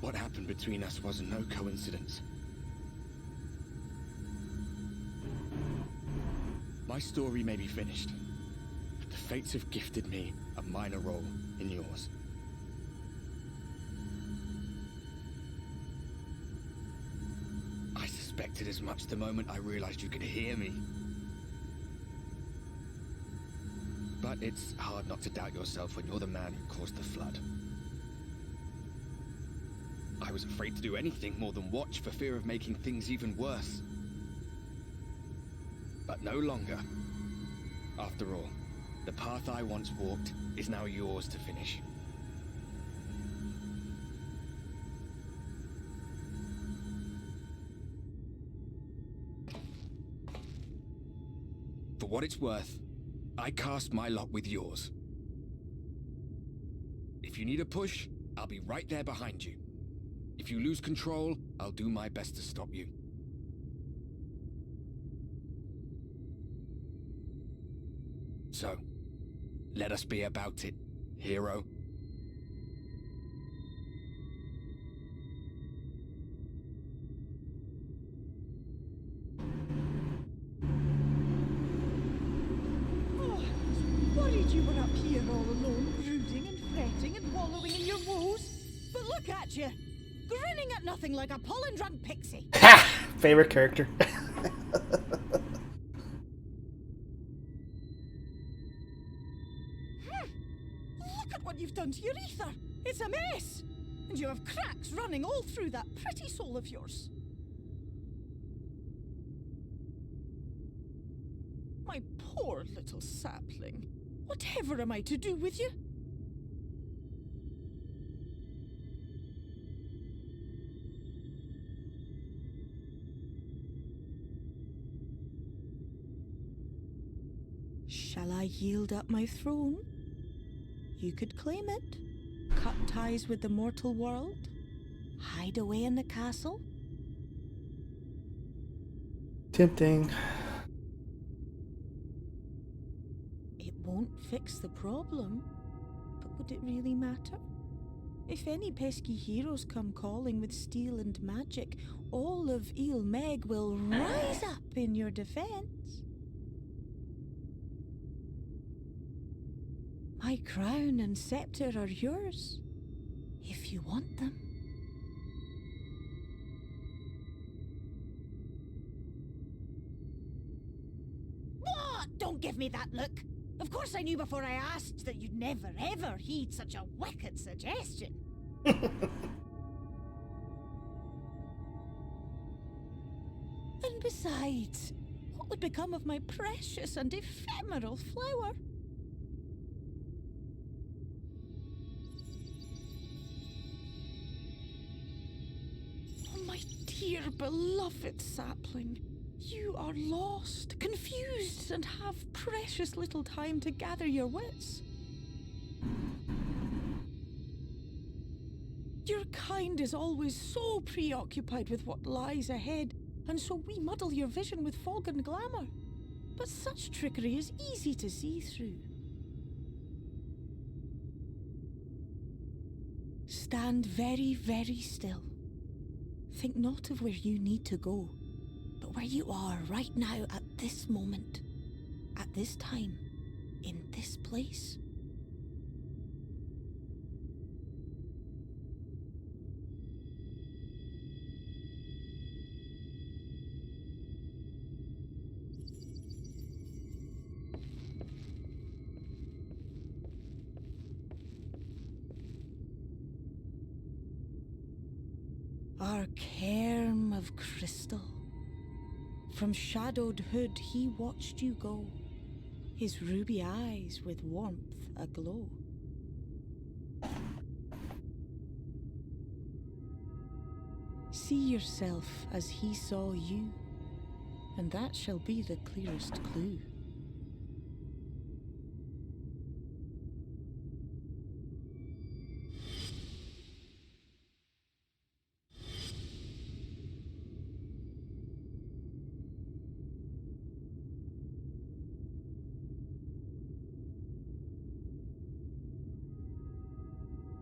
what happened between us was no coincidence. My story may be finished, but the fates have gifted me a minor role in yours. I suspected as much the moment I realized you could hear me. But it's hard not to doubt yourself when you're the man who caused the flood. I was afraid to do anything more than watch for fear of making things even worse. But no longer. After all, the path I once walked is now yours to finish. For what it's worth, I cast my lot with yours. If you need a push, I'll be right there behind you. If you lose control, I'll do my best to stop you. So, let us be about it, hero. Oh, worried you were up here all alone, brooding and fretting and wallowing in your woes. But look at you, grinning at nothing like a pollen-drunk pixie. Ha! Favorite character. Look at what you've done to your ether. It's a mess. And you have cracks running all through that pretty soul of yours. My poor little sapling. Whatever am I to do with you? Shall I yield up my throne? You could claim it, cut ties with the mortal world, hide away in the castle. Tempting. It won't fix the problem, but would it really matter? If any pesky heroes come calling with steel and magic, all of Il Meg will rise up in your defense. My crown and scepter are yours, if you want them. What? Don't give me that look. Of course I knew before I asked that you'd never ever heed such a wicked suggestion. And besides, what would become of my precious and ephemeral flower? Dear beloved sapling, you are lost, confused, and have precious little time to gather your wits. Your kind is always so preoccupied with what lies ahead, and so we muddle your vision with fog and glamour. But such trickery is easy to see through. Stand very, very still. Think not of where you need to go, but where you are right now at this moment, at this time, in this place. Our cairn of crystal. From shadowed hood he watched you go, his ruby eyes with warmth aglow. See yourself as he saw you, and that shall be the clearest clue.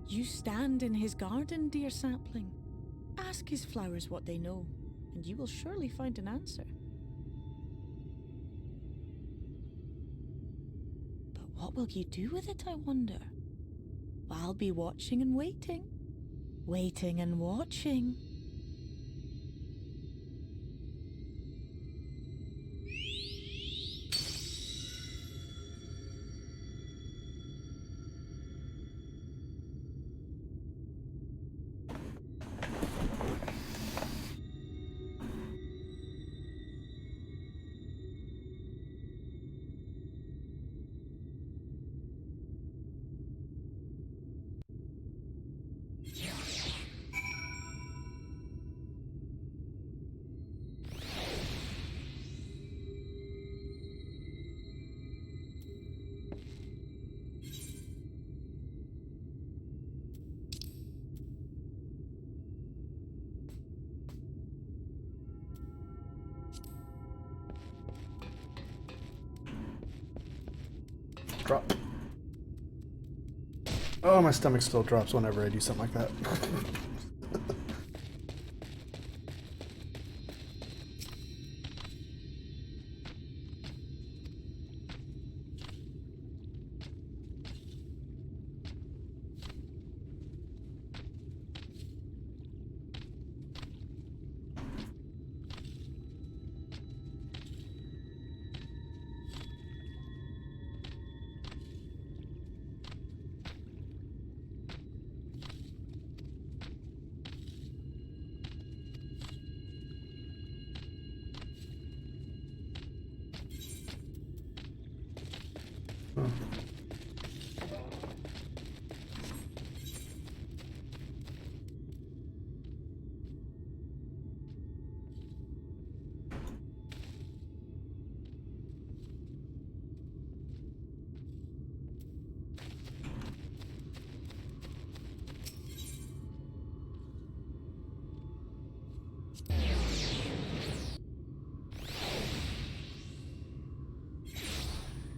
You stand in his garden, dear sapling. Ask his flowers what they know, and you will surely find an answer. But what will you do with it, I wonder? I'll be watching and waiting. Waiting and watching. Drop. Oh, my stomach still drops whenever I do something like that.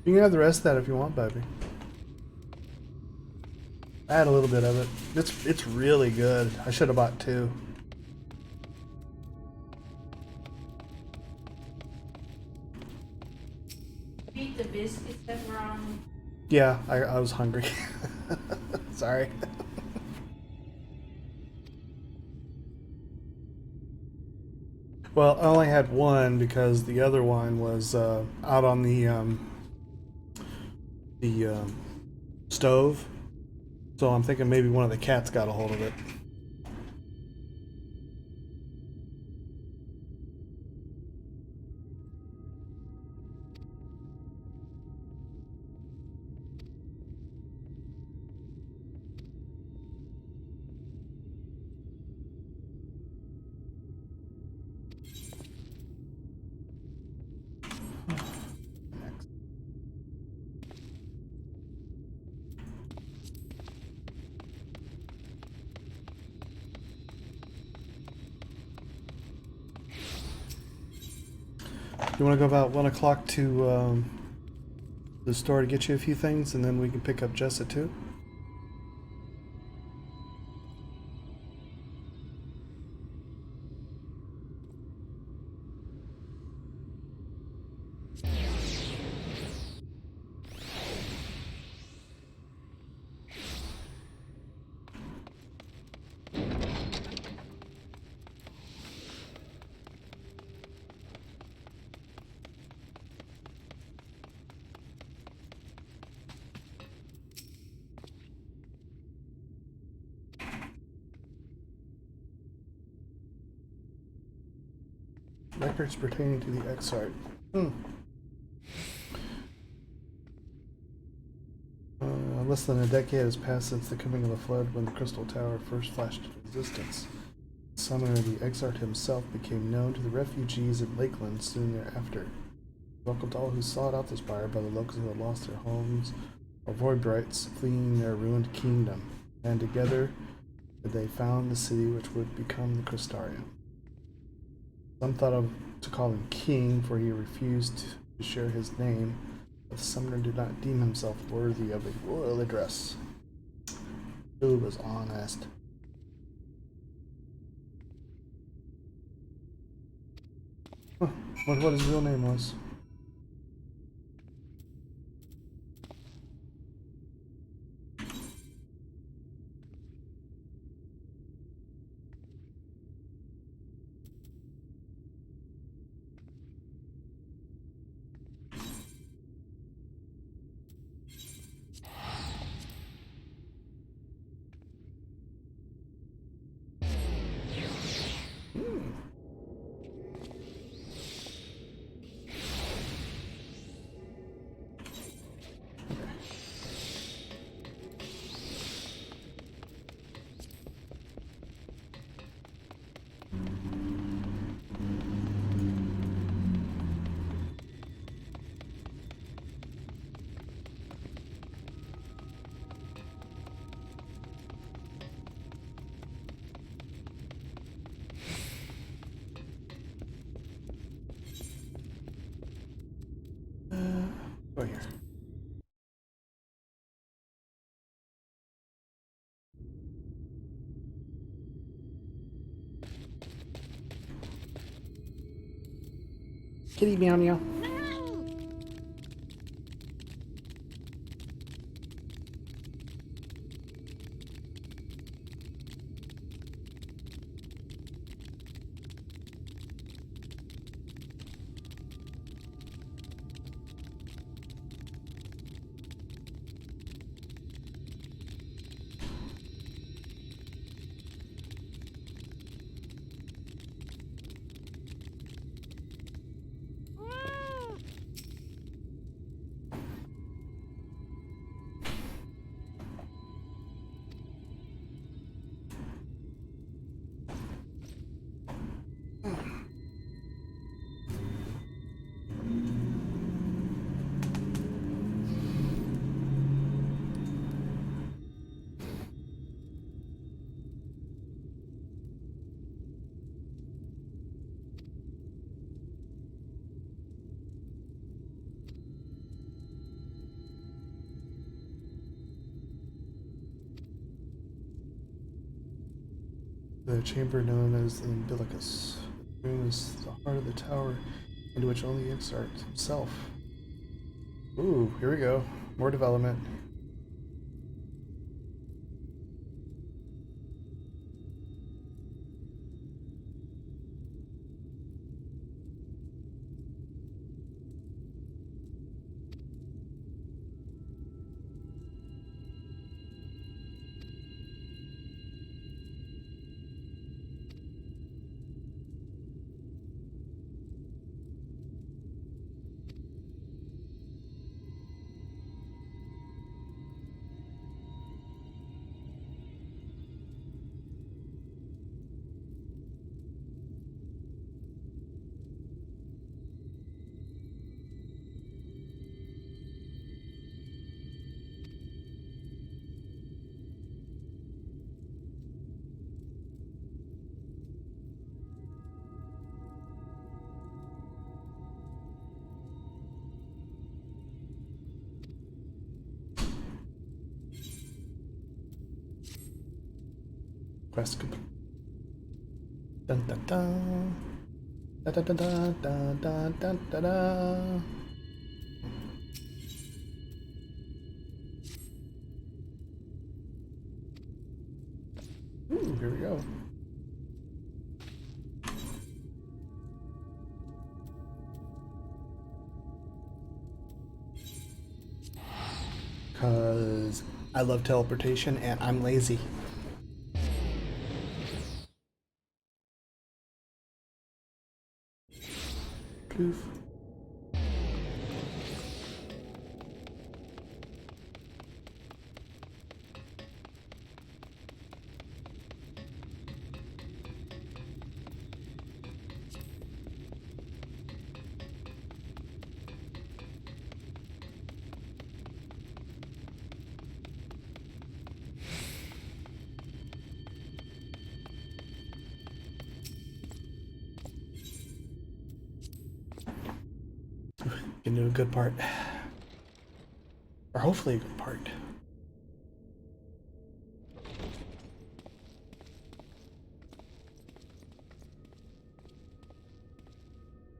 You can have the rest of that if you want, baby. I had a little bit of it. It's really good. I should have bought two. Beat the biscuits that were on. Yeah, I was hungry. Sorry. Well, I only had one because the other one was out on the stove. So I'm thinking maybe one of the cats got a hold of it. You want to go about 1 o'clock to the store to get you a few things, and then we can pick up Jess at 2? Records pertaining to the X-Art. Less than a decade has passed since the coming of the Flood, when the Crystal Tower first flashed into existence. The summoner, the X-Art himself, became known to the refugees in Lakeland soon thereafter. Welcomed all who sought out the spire by the locals who had lost their homes, or Voidbrights fleeing their ruined kingdom, and together they found the city which would become the Crystarium. Some thought of to call him king, for he refused to share his name, but the summoner did not deem himself worthy of a royal address. Who was honest. Huh. What his real name was. Go here. Kitty meow meow. The chamber known as the Umbilicus. The room is the heart of the tower, into which only X-Art himself. Ooh, here we go. More development. Quest complete. Dun dun dun. Da da da da da da da da da. Ooh, here we go. Because I love teleportation and I'm lazy. Poof. Into a good part. Or hopefully a good part.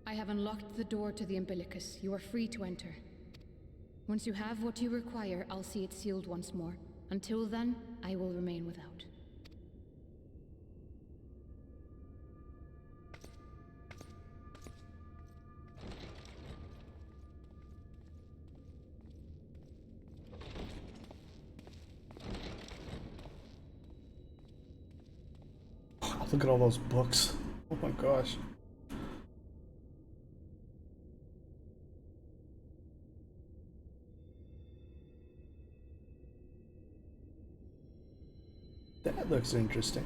I have unlocked the door to the umbilicus. You are free to enter. Once you have what you require, I'll see it sealed once more. Until then, I will remain without. Look at all those books. Oh my gosh. That looks interesting.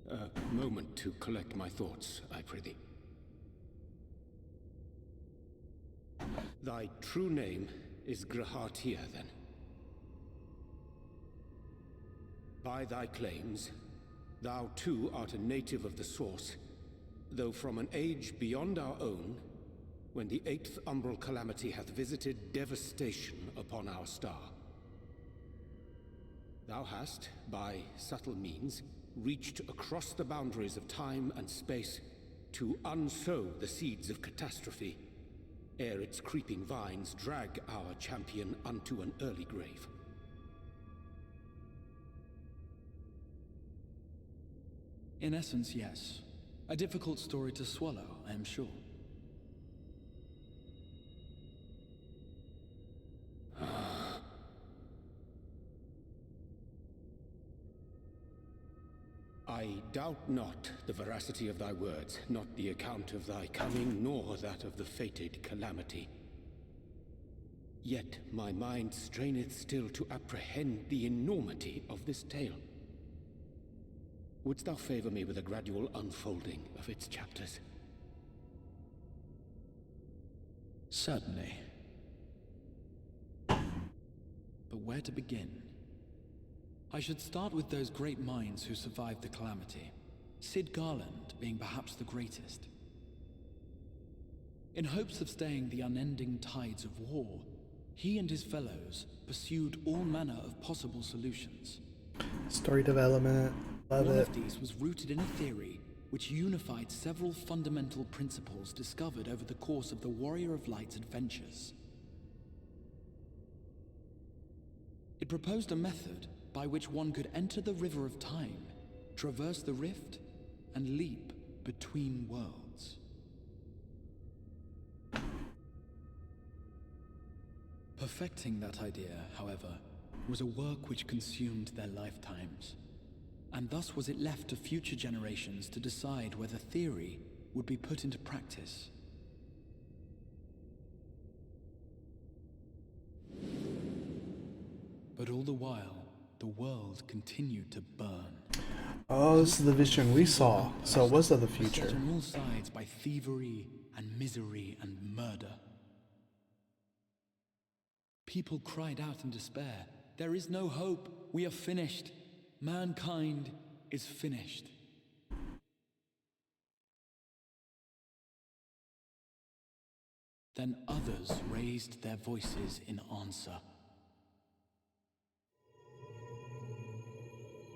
A moment to collect my thoughts, I prithee. Thy true name is Grahatia, then? By thy claims, thou too art a native of the Source, though from an age beyond our own, when the 8th umbral calamity hath visited devastation upon our star. Thou hast, by subtle means, reached across the boundaries of time and space to unsow the seeds of catastrophe, ere its creeping vines drag our champion unto an early grave. In essence, yes. A difficult story to swallow, I am sure. I doubt not the veracity of thy words, not the account of thy coming, nor that of the fated calamity. Yet my mind straineth still to apprehend the enormity of this tale. Wouldst thou favor me with a gradual unfolding of its chapters? Certainly. But where to begin? I should start with those great minds who survived the calamity, Sid Garland being perhaps the greatest. In hopes of staying the unending tides of war, he and his fellows pursued all manner of possible solutions. Story development, love One it. of these was rooted in a theory which unified several fundamental principles discovered over the course of the Warrior of Light's adventures. It proposed a method by which one could enter the River of Time, traverse the rift, and leap between worlds. Perfecting that idea, however, was a work which consumed their lifetimes, and thus was it left to future generations to decide whether theory would be put into practice. But all the while, the world continued to burn. Oh, this is the vision we saw. So it was of the future. Beset on all sides by thievery and misery and murder. People cried out in despair. "There is no hope. We are finished." Mankind is finished. Then others raised their voices in answer.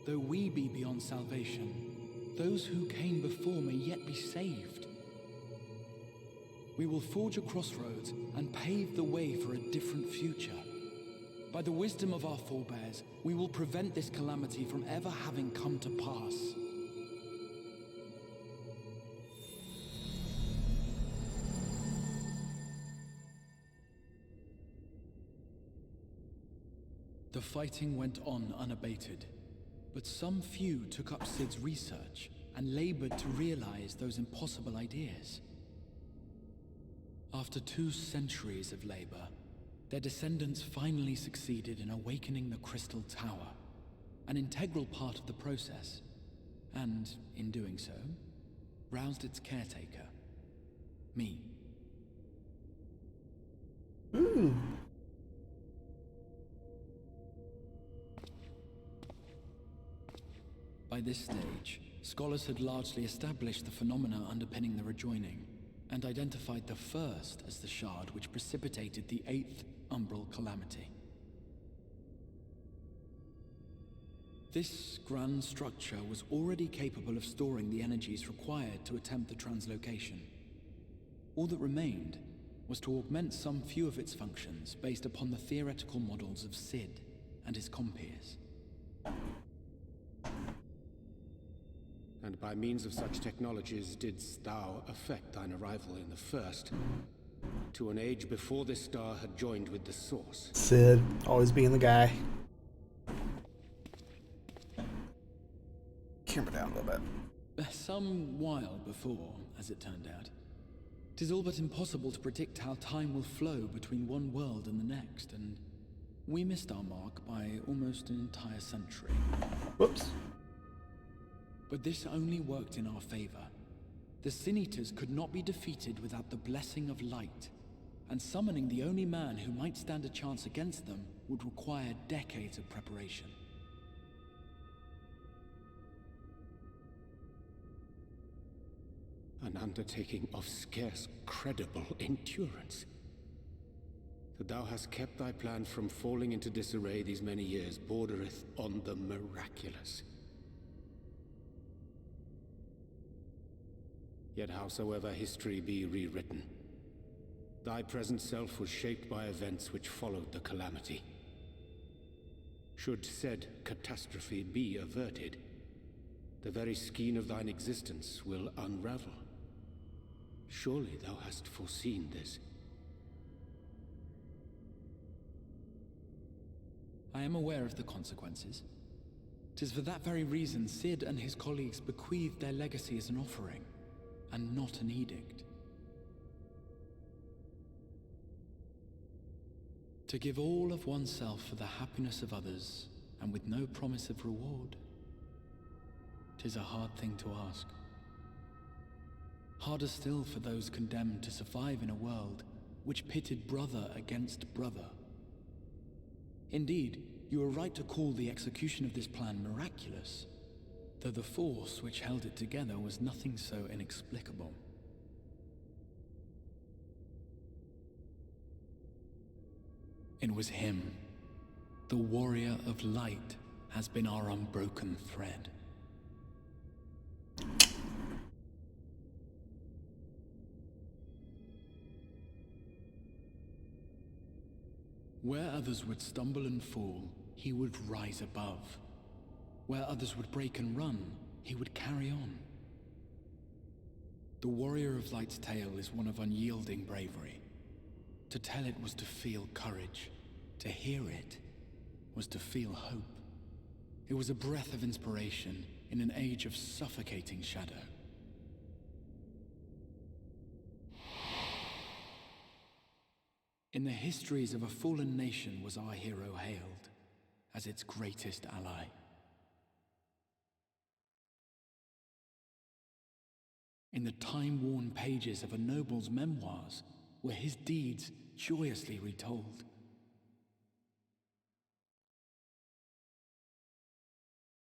Though we be beyond salvation, those who came before may yet be saved. We will forge a crossroads and pave the way for a different future. By the wisdom of our forebears, we will prevent this calamity from ever having come to pass. The fighting went on unabated, but some few took up Sid's research and labored to realize those impossible ideas. After 2 centuries of labor, their descendants finally succeeded in awakening the Crystal Tower, an integral part of the process, and, in doing so, roused its caretaker, me. Ooh. By this stage, scholars had largely established the phenomena underpinning the rejoining, and identified the first as the shard which precipitated the 8th umbral calamity. This grand structure was already capable of storing the energies required to attempt the translocation. All that remained was to augment some few of its functions based upon the theoretical models of Sid and his compeers. And by means of such technologies didst thou effect thine arrival in the first, to an age before this star had joined with the source. Sid, always being the guy. Camera down a little bit. Some while before, as it turned out. 'Tis all but impossible to predict how time will flow between one world and the next, and we missed our mark by almost an entire century. Whoops. But this only worked in our favor. The Sin Eaters could not be defeated without the blessing of light, and summoning the only man who might stand a chance against them would require decades of preparation. An undertaking of scarce credible endurance. That thou hast kept thy plan from falling into disarray these many years bordereth on the miraculous. Yet howsoever history be rewritten, thy present self was shaped by events which followed the calamity. Should said catastrophe be averted, the very skein of thine existence will unravel. Surely thou hast foreseen this. I am aware of the consequences. 'Tis for that very reason Sid and his colleagues bequeathed their legacy as an offering, and not an edict. To give all of oneself for the happiness of others, and with no promise of reward, 'tis a hard thing to ask. Harder still for those condemned to survive in a world which pitted brother against brother. Indeed, you are right to call the execution of this plan miraculous, though the force which held it together was nothing so inexplicable. It was him. The warrior of light has been our unbroken thread. Where others would stumble and fall, he would rise above. Where others would break and run, he would carry on. The warrior of light's tale is one of unyielding bravery. To tell it was to feel courage. To hear it was to feel hope. It was a breath of inspiration in an age of suffocating shadow. In the histories of a fallen nation was our hero hailed as its greatest ally. In the time-worn pages of a noble's memoirs were his deeds joyously retold.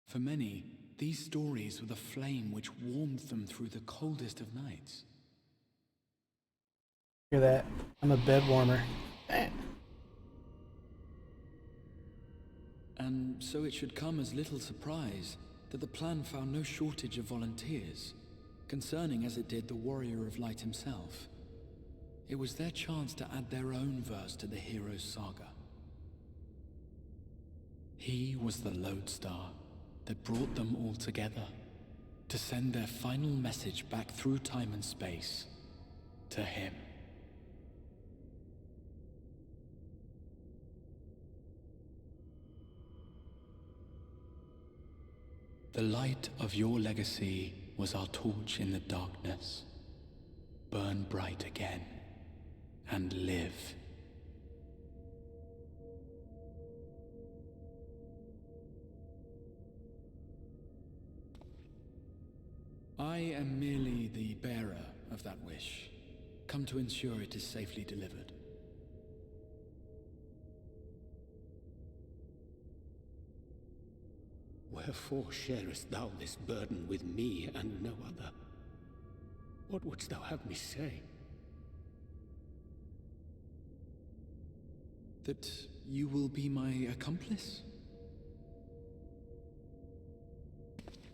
For many, these stories were the flame which warmed them through the coldest of nights. Hear that? I'm a bed warmer. And so it should come as little surprise that the plan found no shortage of volunteers, concerning as it did the Warrior of Light himself. It was their chance to add their own verse to the hero's saga. He was the lodestar that brought them all together, to send their final message back through time and space to him. The light of your legacy was our torch in the darkness. Burn bright again, and live. I am merely the bearer of that wish, come to ensure it is safely delivered. Wherefore sharest thou this burden with me and no other? What wouldst thou have me say? That you will be my accomplice?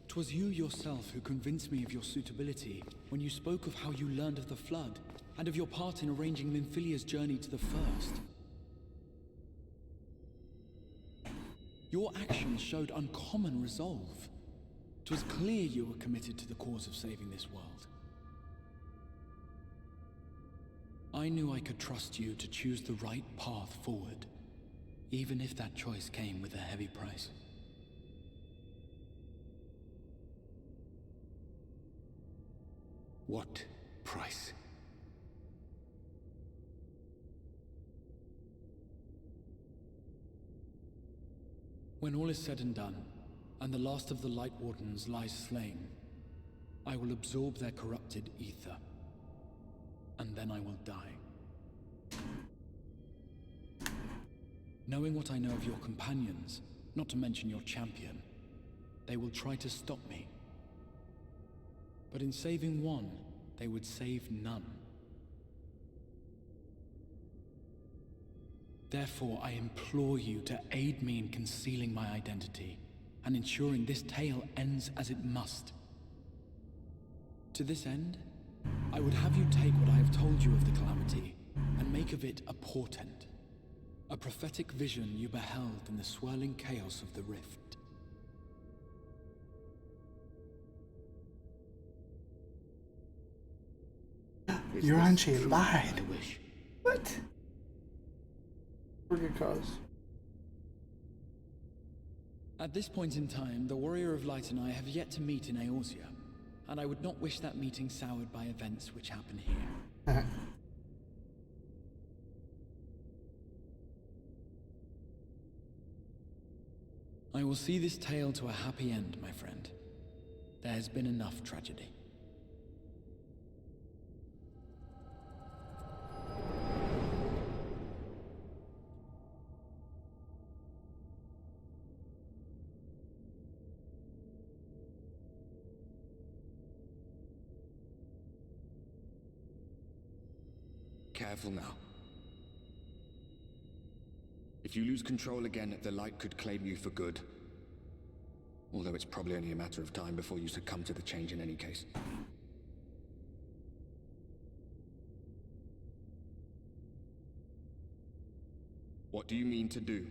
'Twas you yourself who convinced me of your suitability when you spoke of how you learned of the Flood, and of your part in arranging Lymphilia's journey to the First. Your actions showed uncommon resolve. 'Twas clear you were committed to the cause of saving this world. I knew I could trust you to choose the right path forward, even if that choice came with a heavy price. What price? When all is said and done, and the last of the Light Wardens lies slain, I will absorb their corrupted ether, and then I will die. Knowing what I know of your companions, not to mention your champion, they will try to stop me. But in saving one, they would save none. Therefore, I implore you to aid me in concealing my identity, and ensuring this tale ends as it must. To this end, I would have you take what I have told you of the Calamity, and make of it a portent. A prophetic vision you beheld in the swirling chaos of the Rift. Your auntie lied. I wish. What? For good cause. At this point in time, the Warrior of Light and I have yet to meet in Eorzea, and I would not wish that meeting soured by events which happen here. I will see this tale to a happy end, my friend. There has been enough tragedy. Careful now. If you lose control again, the light could claim you for good. Although it's probably only a matter of time before you succumb to the change in any case. What do you mean to do?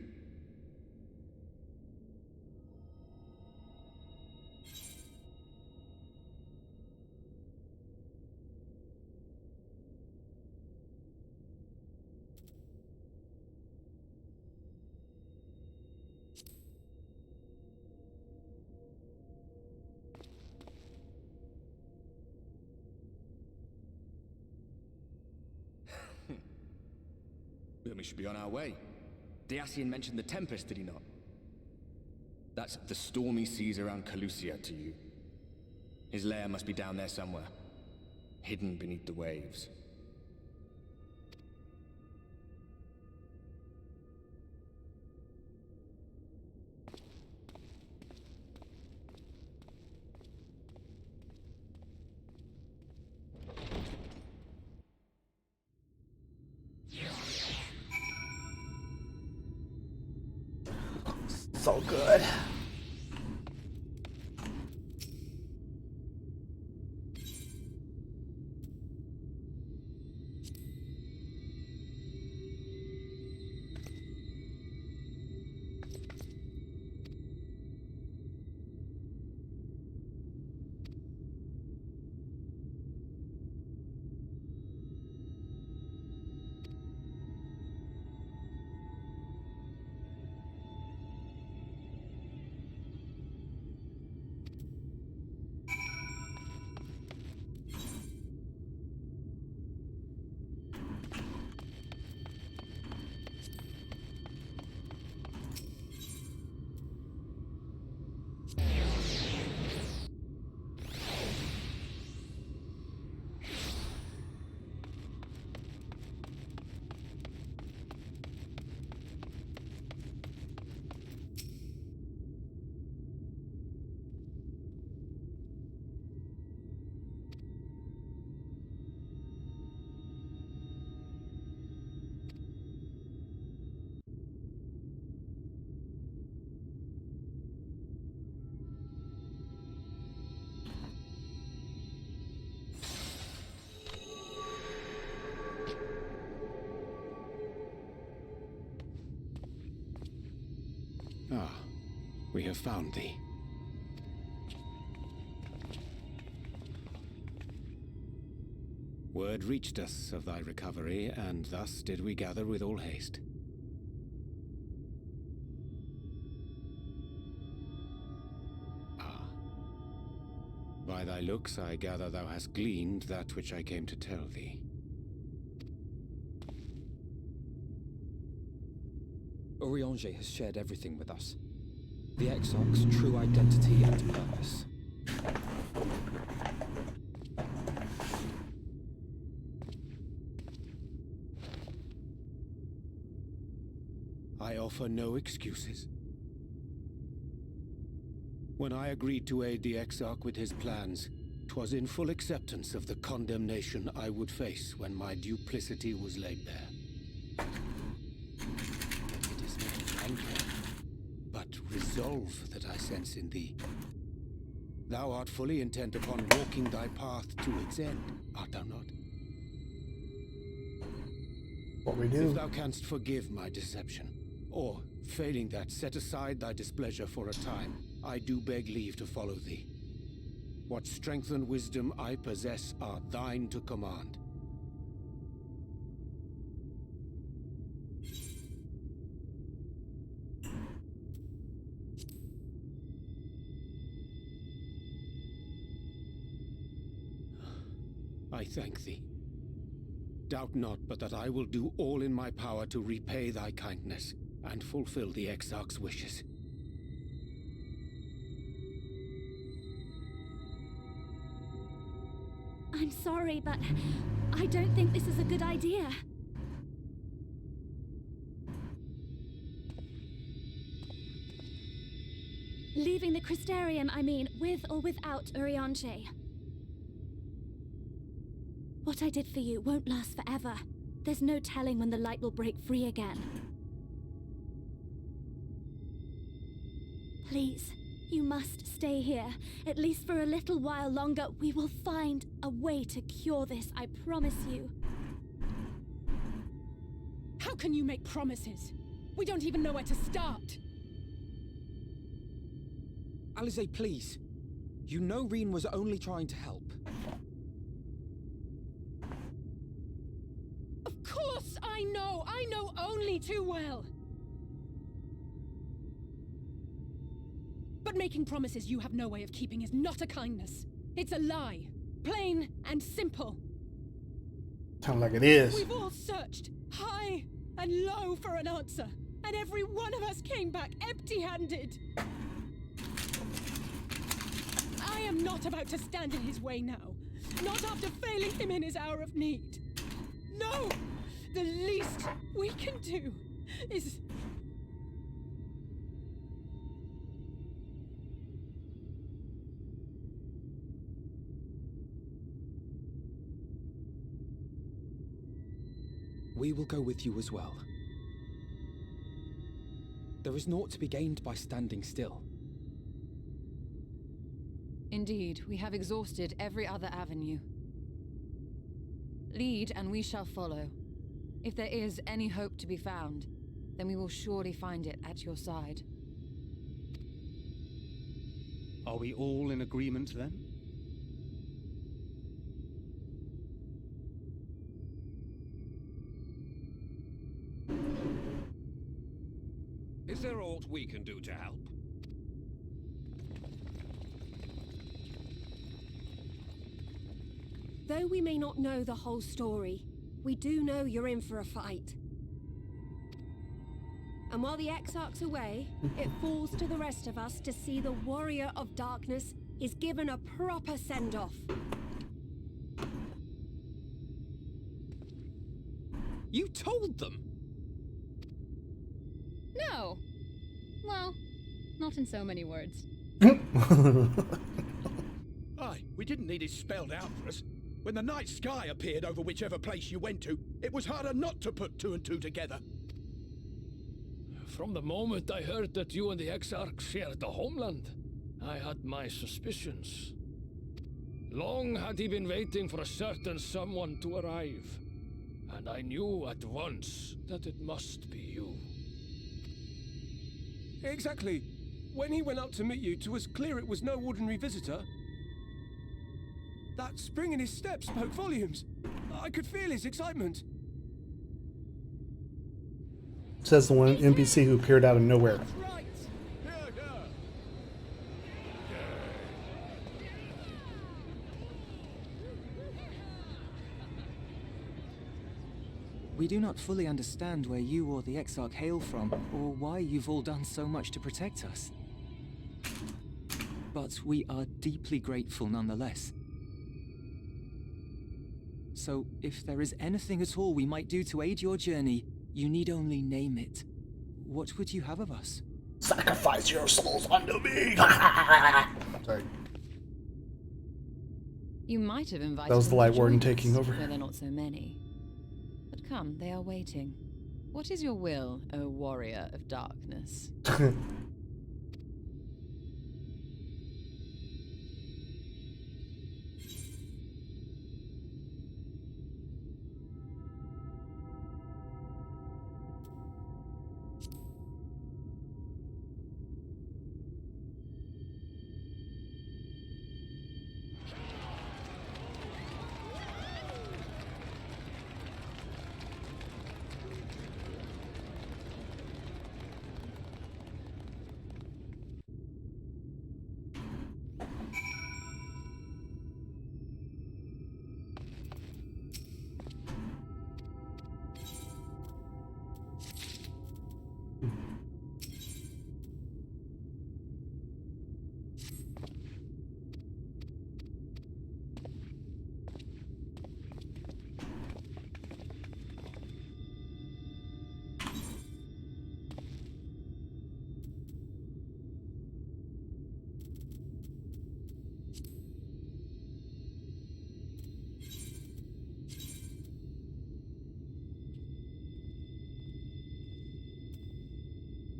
Then we should be on our way. Diassian mentioned the Tempest, did he not? That's the stormy seas around Calusia to you. His lair must be down there somewhere, hidden beneath the waves. So good. Ah, we have found thee. Word reached us of thy recovery, and thus did we gather with all haste. Ah. By thy looks I gather thou hast gleaned that which I came to tell thee. Oriange has shared everything with us. The Exarch's true identity and purpose. I offer no excuses. When I agreed to aid the Exarch with his plans, 'twas in full acceptance of the condemnation I would face when my duplicity was laid bare. It is not anger, but resolve that I sense in thee. Thou art fully intent upon walking thy path to its end, art thou not? What we do. If thou canst forgive my deception, or, failing that, set aside thy displeasure for a time, I do beg leave to follow thee. What strength and wisdom I possess are thine to command. I thank thee. Doubt not but that I will do all in my power to repay thy kindness and fulfill the Exarch's wishes. I'm sorry, but I don't think this is a good idea. Leaving the Crystarium, I mean, with or without Oriange. What I did for you won't last forever. There's no telling when the light will break free again. Please, you must stay here. At least for a little while longer. We will find a way to cure this, I promise you. How can you make promises? We don't even know where to start. Alize, please. You know Reen was only trying to help. Of course I know! I know only too well! But making promises you have no way of keeping is not a kindness. It's a lie. Plain and simple. Sound like it is. We've all searched high and low for an answer, and every one of us came back empty-handed. I am not about to stand in his way now. Not after failing him in his hour of need. No! The least we can do is... We will go with you as well. There is naught to be gained by standing still. Indeed, we have exhausted every other avenue. Lead, and we shall follow. If there is any hope to be found, then we will surely find it at your side. Are we all in agreement then? Is there aught we can do to help? Though we may not know the whole story, we do know you're in for a fight. And while the Exarch's away, it falls to the rest of us to see the Warrior of Darkness is given a proper send-off. You told them? No. Well, not in so many words. Aye, we didn't need it spelled out for us. When the night sky appeared over whichever place you went to, it was harder not to put two and two together. From the moment I heard that you and the Exarch shared the homeland, I had my suspicions. Long had he been waiting for a certain someone to arrive, and I knew at once that it must be you. Exactly. When he went out to meet you, it was clear it was no ordinary visitor. That spring in his step spoke volumes. I could feel his excitement. Says the one NPC who appeared out of nowhere. We do not fully understand where you or the Exarch hail from, or why you've all done so much to protect us. But we are deeply grateful nonetheless. So, if there is anything at all we might do to aid your journey, you need only name it. What would you have of us? Sacrifice your souls unto me! Sorry. You might have invited That was the them Light to Warden join taking us, over. where there are not so many. But come, they are waiting. What is your will, O Warrior of Darkness?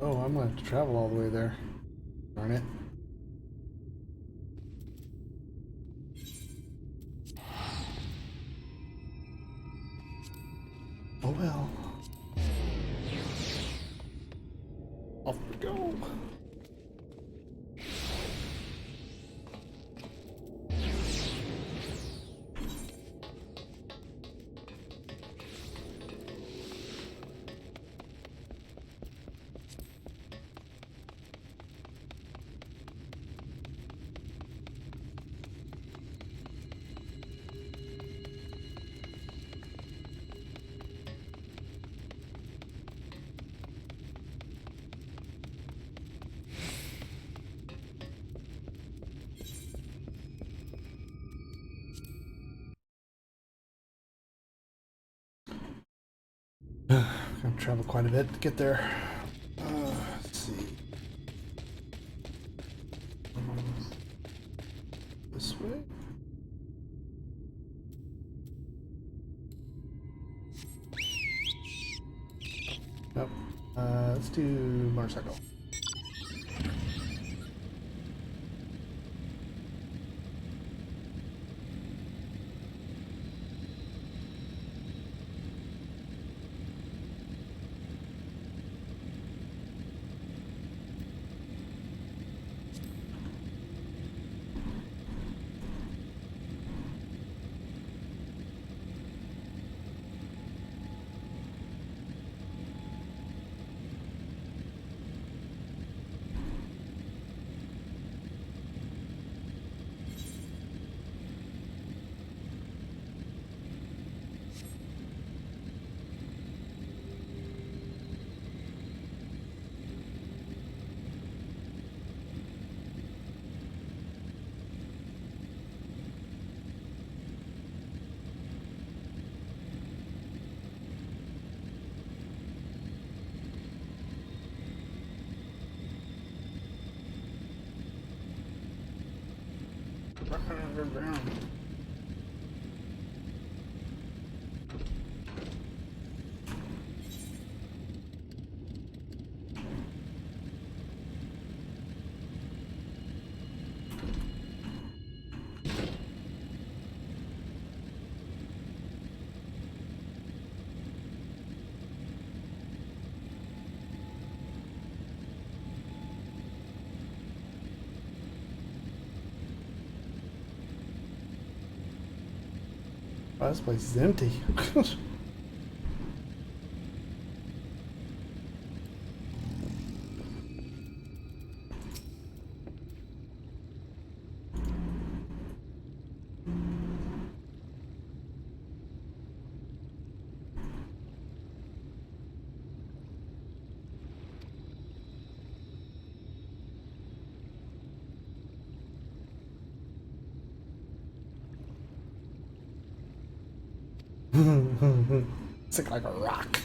Oh, I'm gonna have to travel all the way there. Darn it. Oh well. Off we go. Gonna travel quite a bit to get there. Let's see. This way? Nope. let's do motorcycle. Oh, this place is empty. It's like a rock.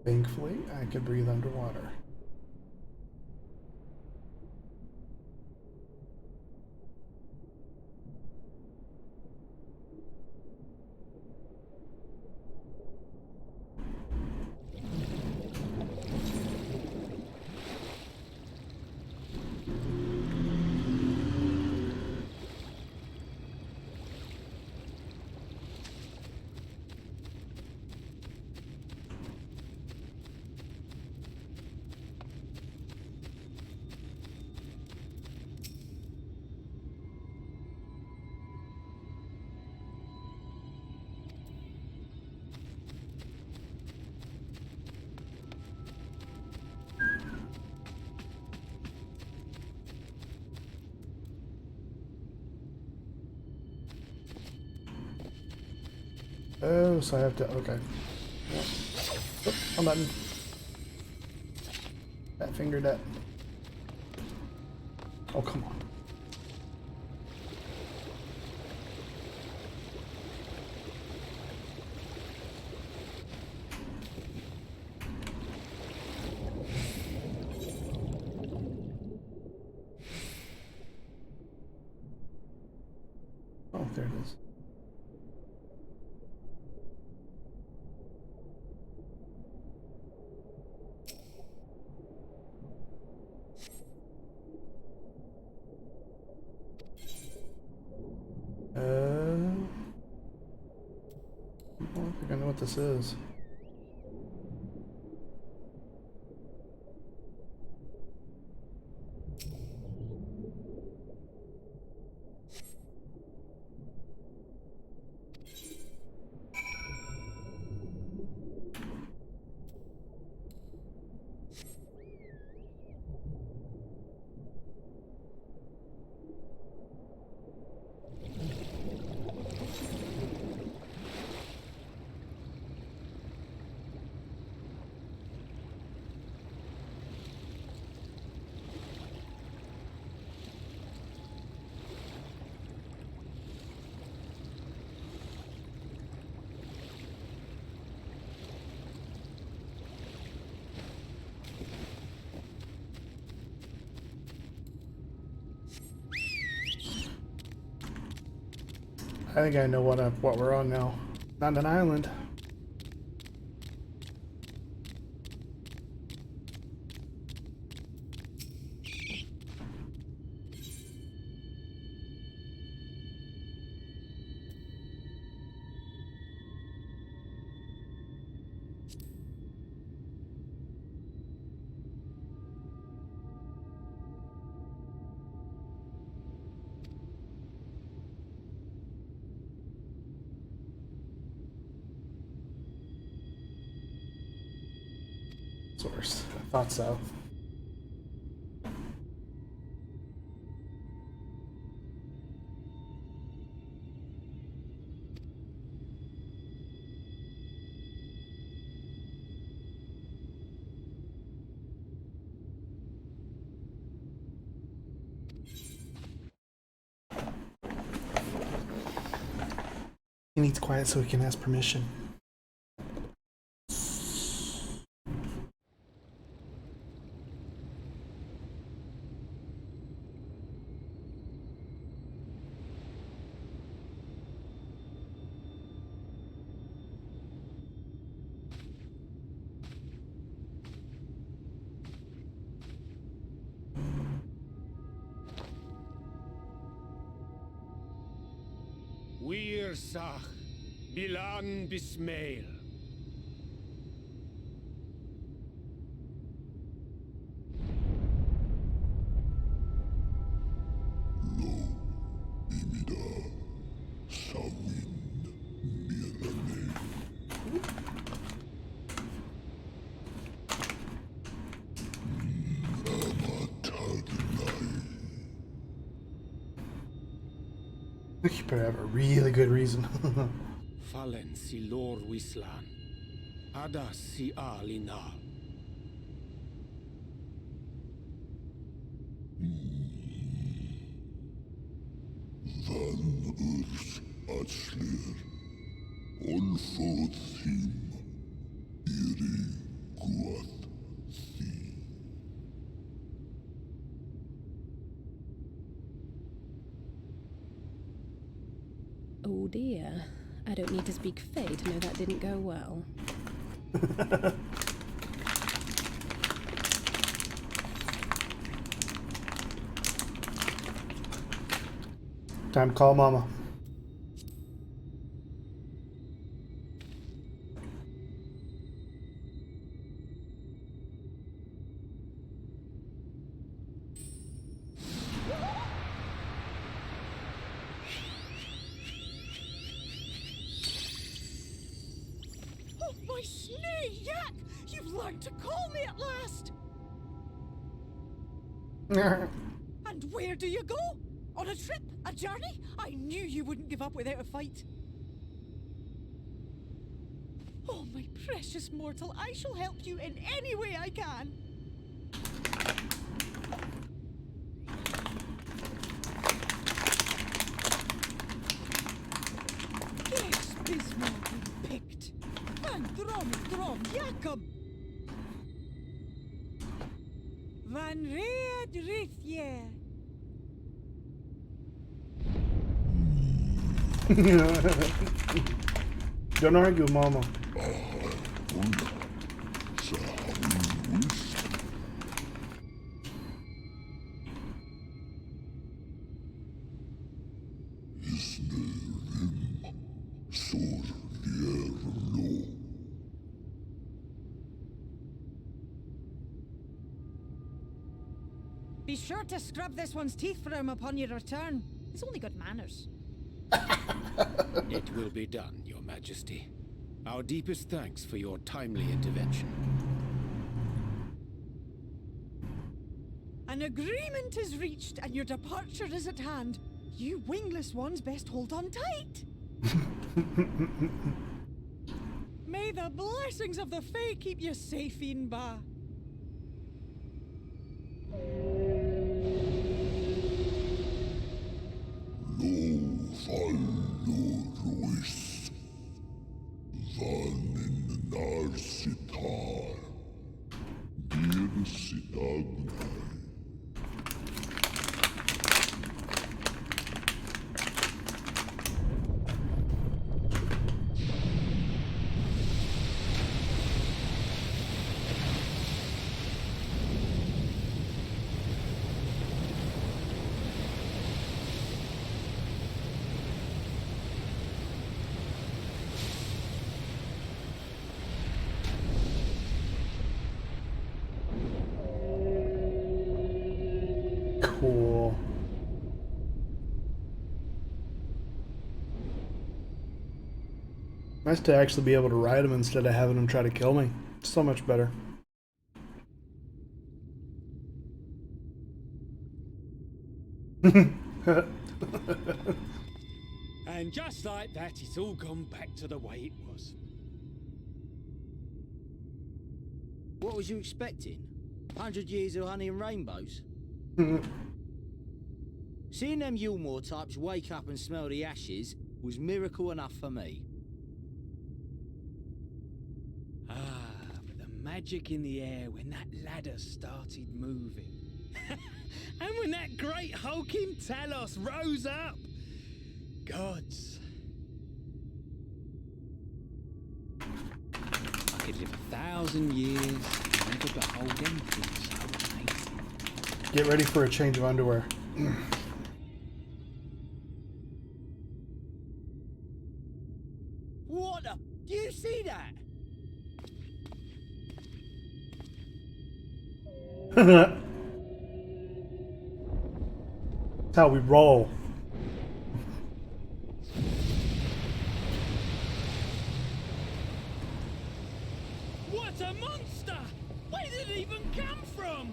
Thankfully, I could breathe underwater. Oh, so I have to, okay. Yep. Oop, wrong button. That fingered that. Oh, come on. Oh, there it is. I don't think I know what this is. I think I know what we're on now. Not an island. Source. I thought so. He needs quiet so he can ask permission. Wir Sach, Bilan Bismail. You better have a really good reason. Fallen si lor wislan. Ada si alinal. Van urs atslir. Olfod thim. Iri guath thi. Oh dear. I don't need to speak Fey to know that didn't go well. Time to call Mama. Oh, my sleigh, Yak! You've learned to call me at last! And where do you go? On a trip? A journey? I knew you wouldn't give up without a fight. Oh, my precious mortal, I shall help you in any way I can. Yes, Bismarck been picked. And Drom, Jacob. Van Red Rithje. Don't argue, Mama. Be sure to scrub this one's teeth for him upon your return. He's only got manners. It will be done, Your Majesty. Our deepest thanks for your timely intervention. An agreement is reached and your departure is at hand. You wingless ones best hold on tight. May the blessings of the Fae keep you safe, Inba. Ruis. Vanin narsitar. Bir sidagnai. Cool. Nice to actually be able to ride them instead of having them try to kill me. So much better. And just like that, it's all gone back to the way it was. What was you expecting? 100 years of honey and rainbows? Seeing them Yulmore types wake up and smell the ashes was miracle enough for me. Ah, but the magic in the air when that ladder started moving. And when that great hulking Talos rose up. Gods. I could live 1,000 years and never behold anything so amazing. Get ready for a change of underwear. What the? Do you see that? That's how we roll. What a monster! Where did it even come from?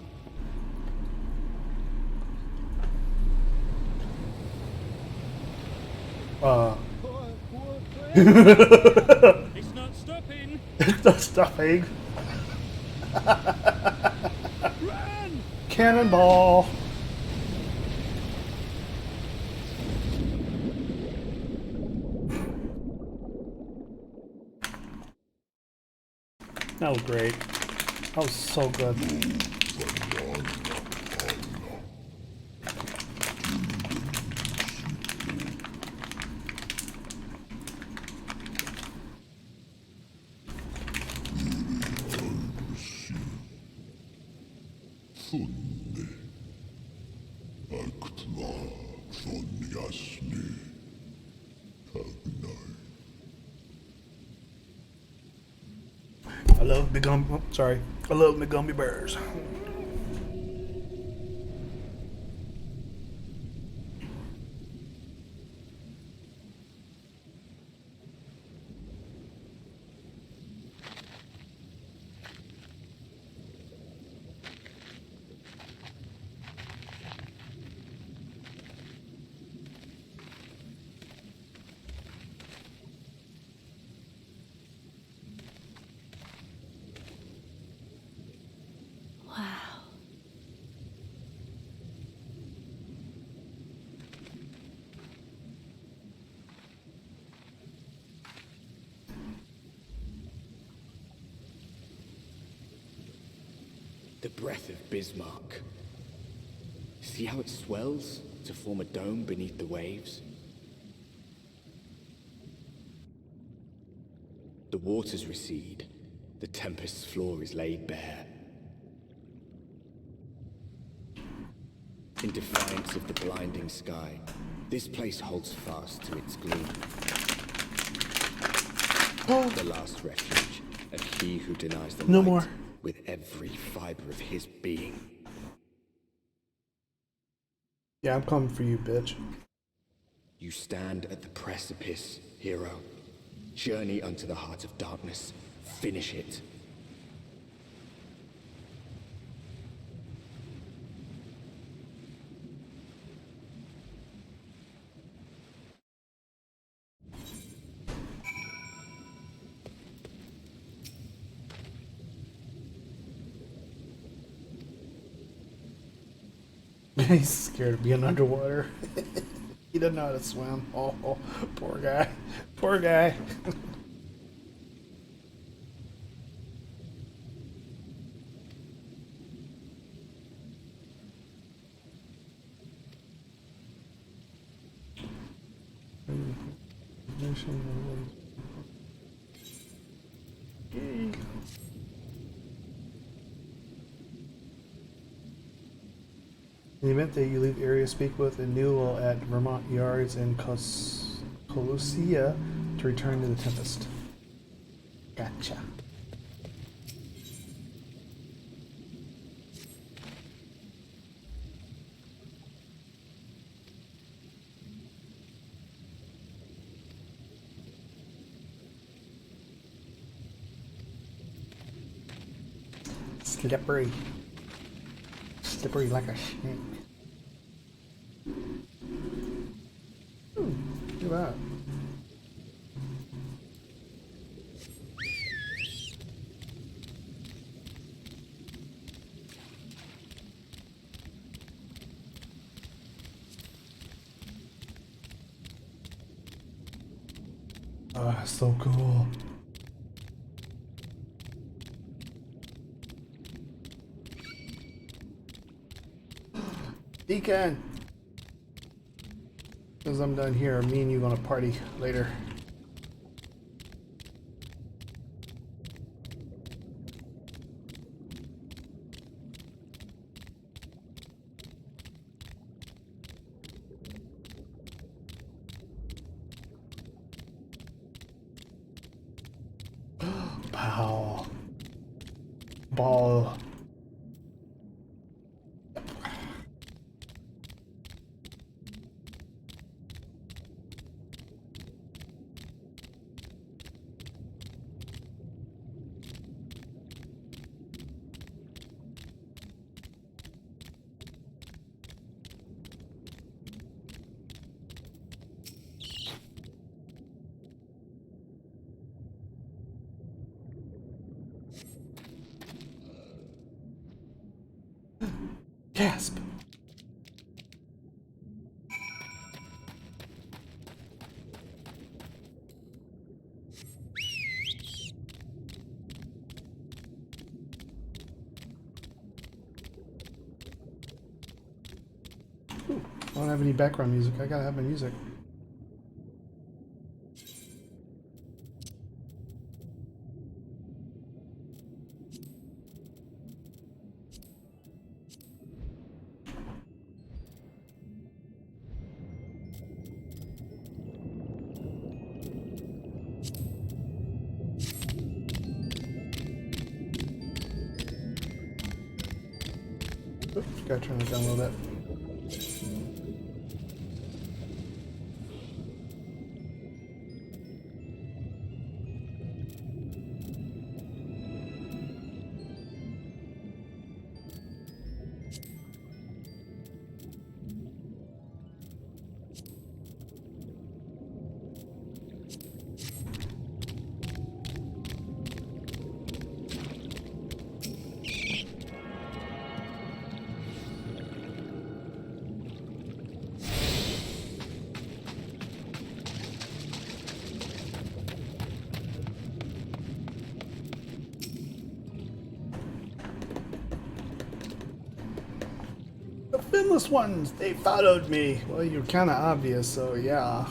It's not stopping. It's not stopping. Run! Cannonball. That was great. That was so good. I love big gummy. Oh, sorry, I love my gummy bears. Wow. The breath of Bismarck. See how it swells to form a dome beneath the waves? The waters recede. The tempest's floor is laid bare. In defiance of the blinding sky, this place holds fast to its gloom. The last refuge of he who denies the No light more. with every fiber of his being. Yeah, I'm coming for you, bitch. You stand at the precipice, hero. Journey unto the heart of darkness. Finish it. He's scared of being underwater. He doesn't know how to swim. Oh, poor guy. Poor guy. In the event that you leave area, speak with a Newell at Vermont Yards in Colusia to return to the Tempest. Gotcha. Slippery. Slippery like a snake. Ooh, look at that. Oh, so cool. Deacon! As I'm done here, me and you gonna party later. Pow. Ball. Gasp. Ooh, I don't have any background music. I gotta have my music. Oops, gotta turn it down a little bit. The finless ones, they followed me. Well, you're kind of obvious, so yeah.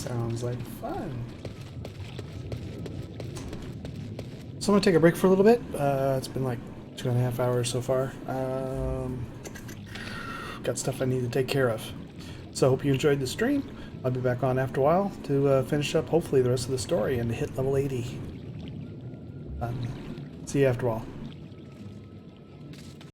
Sounds like fun. So I'm gonna take a break for a little bit. It's been like 2.5 hours so far. Got stuff I need to take care of. So I hope you enjoyed the stream. I'll be back on after a while to finish up hopefully the rest of the story and to hit level 80. See you after a while.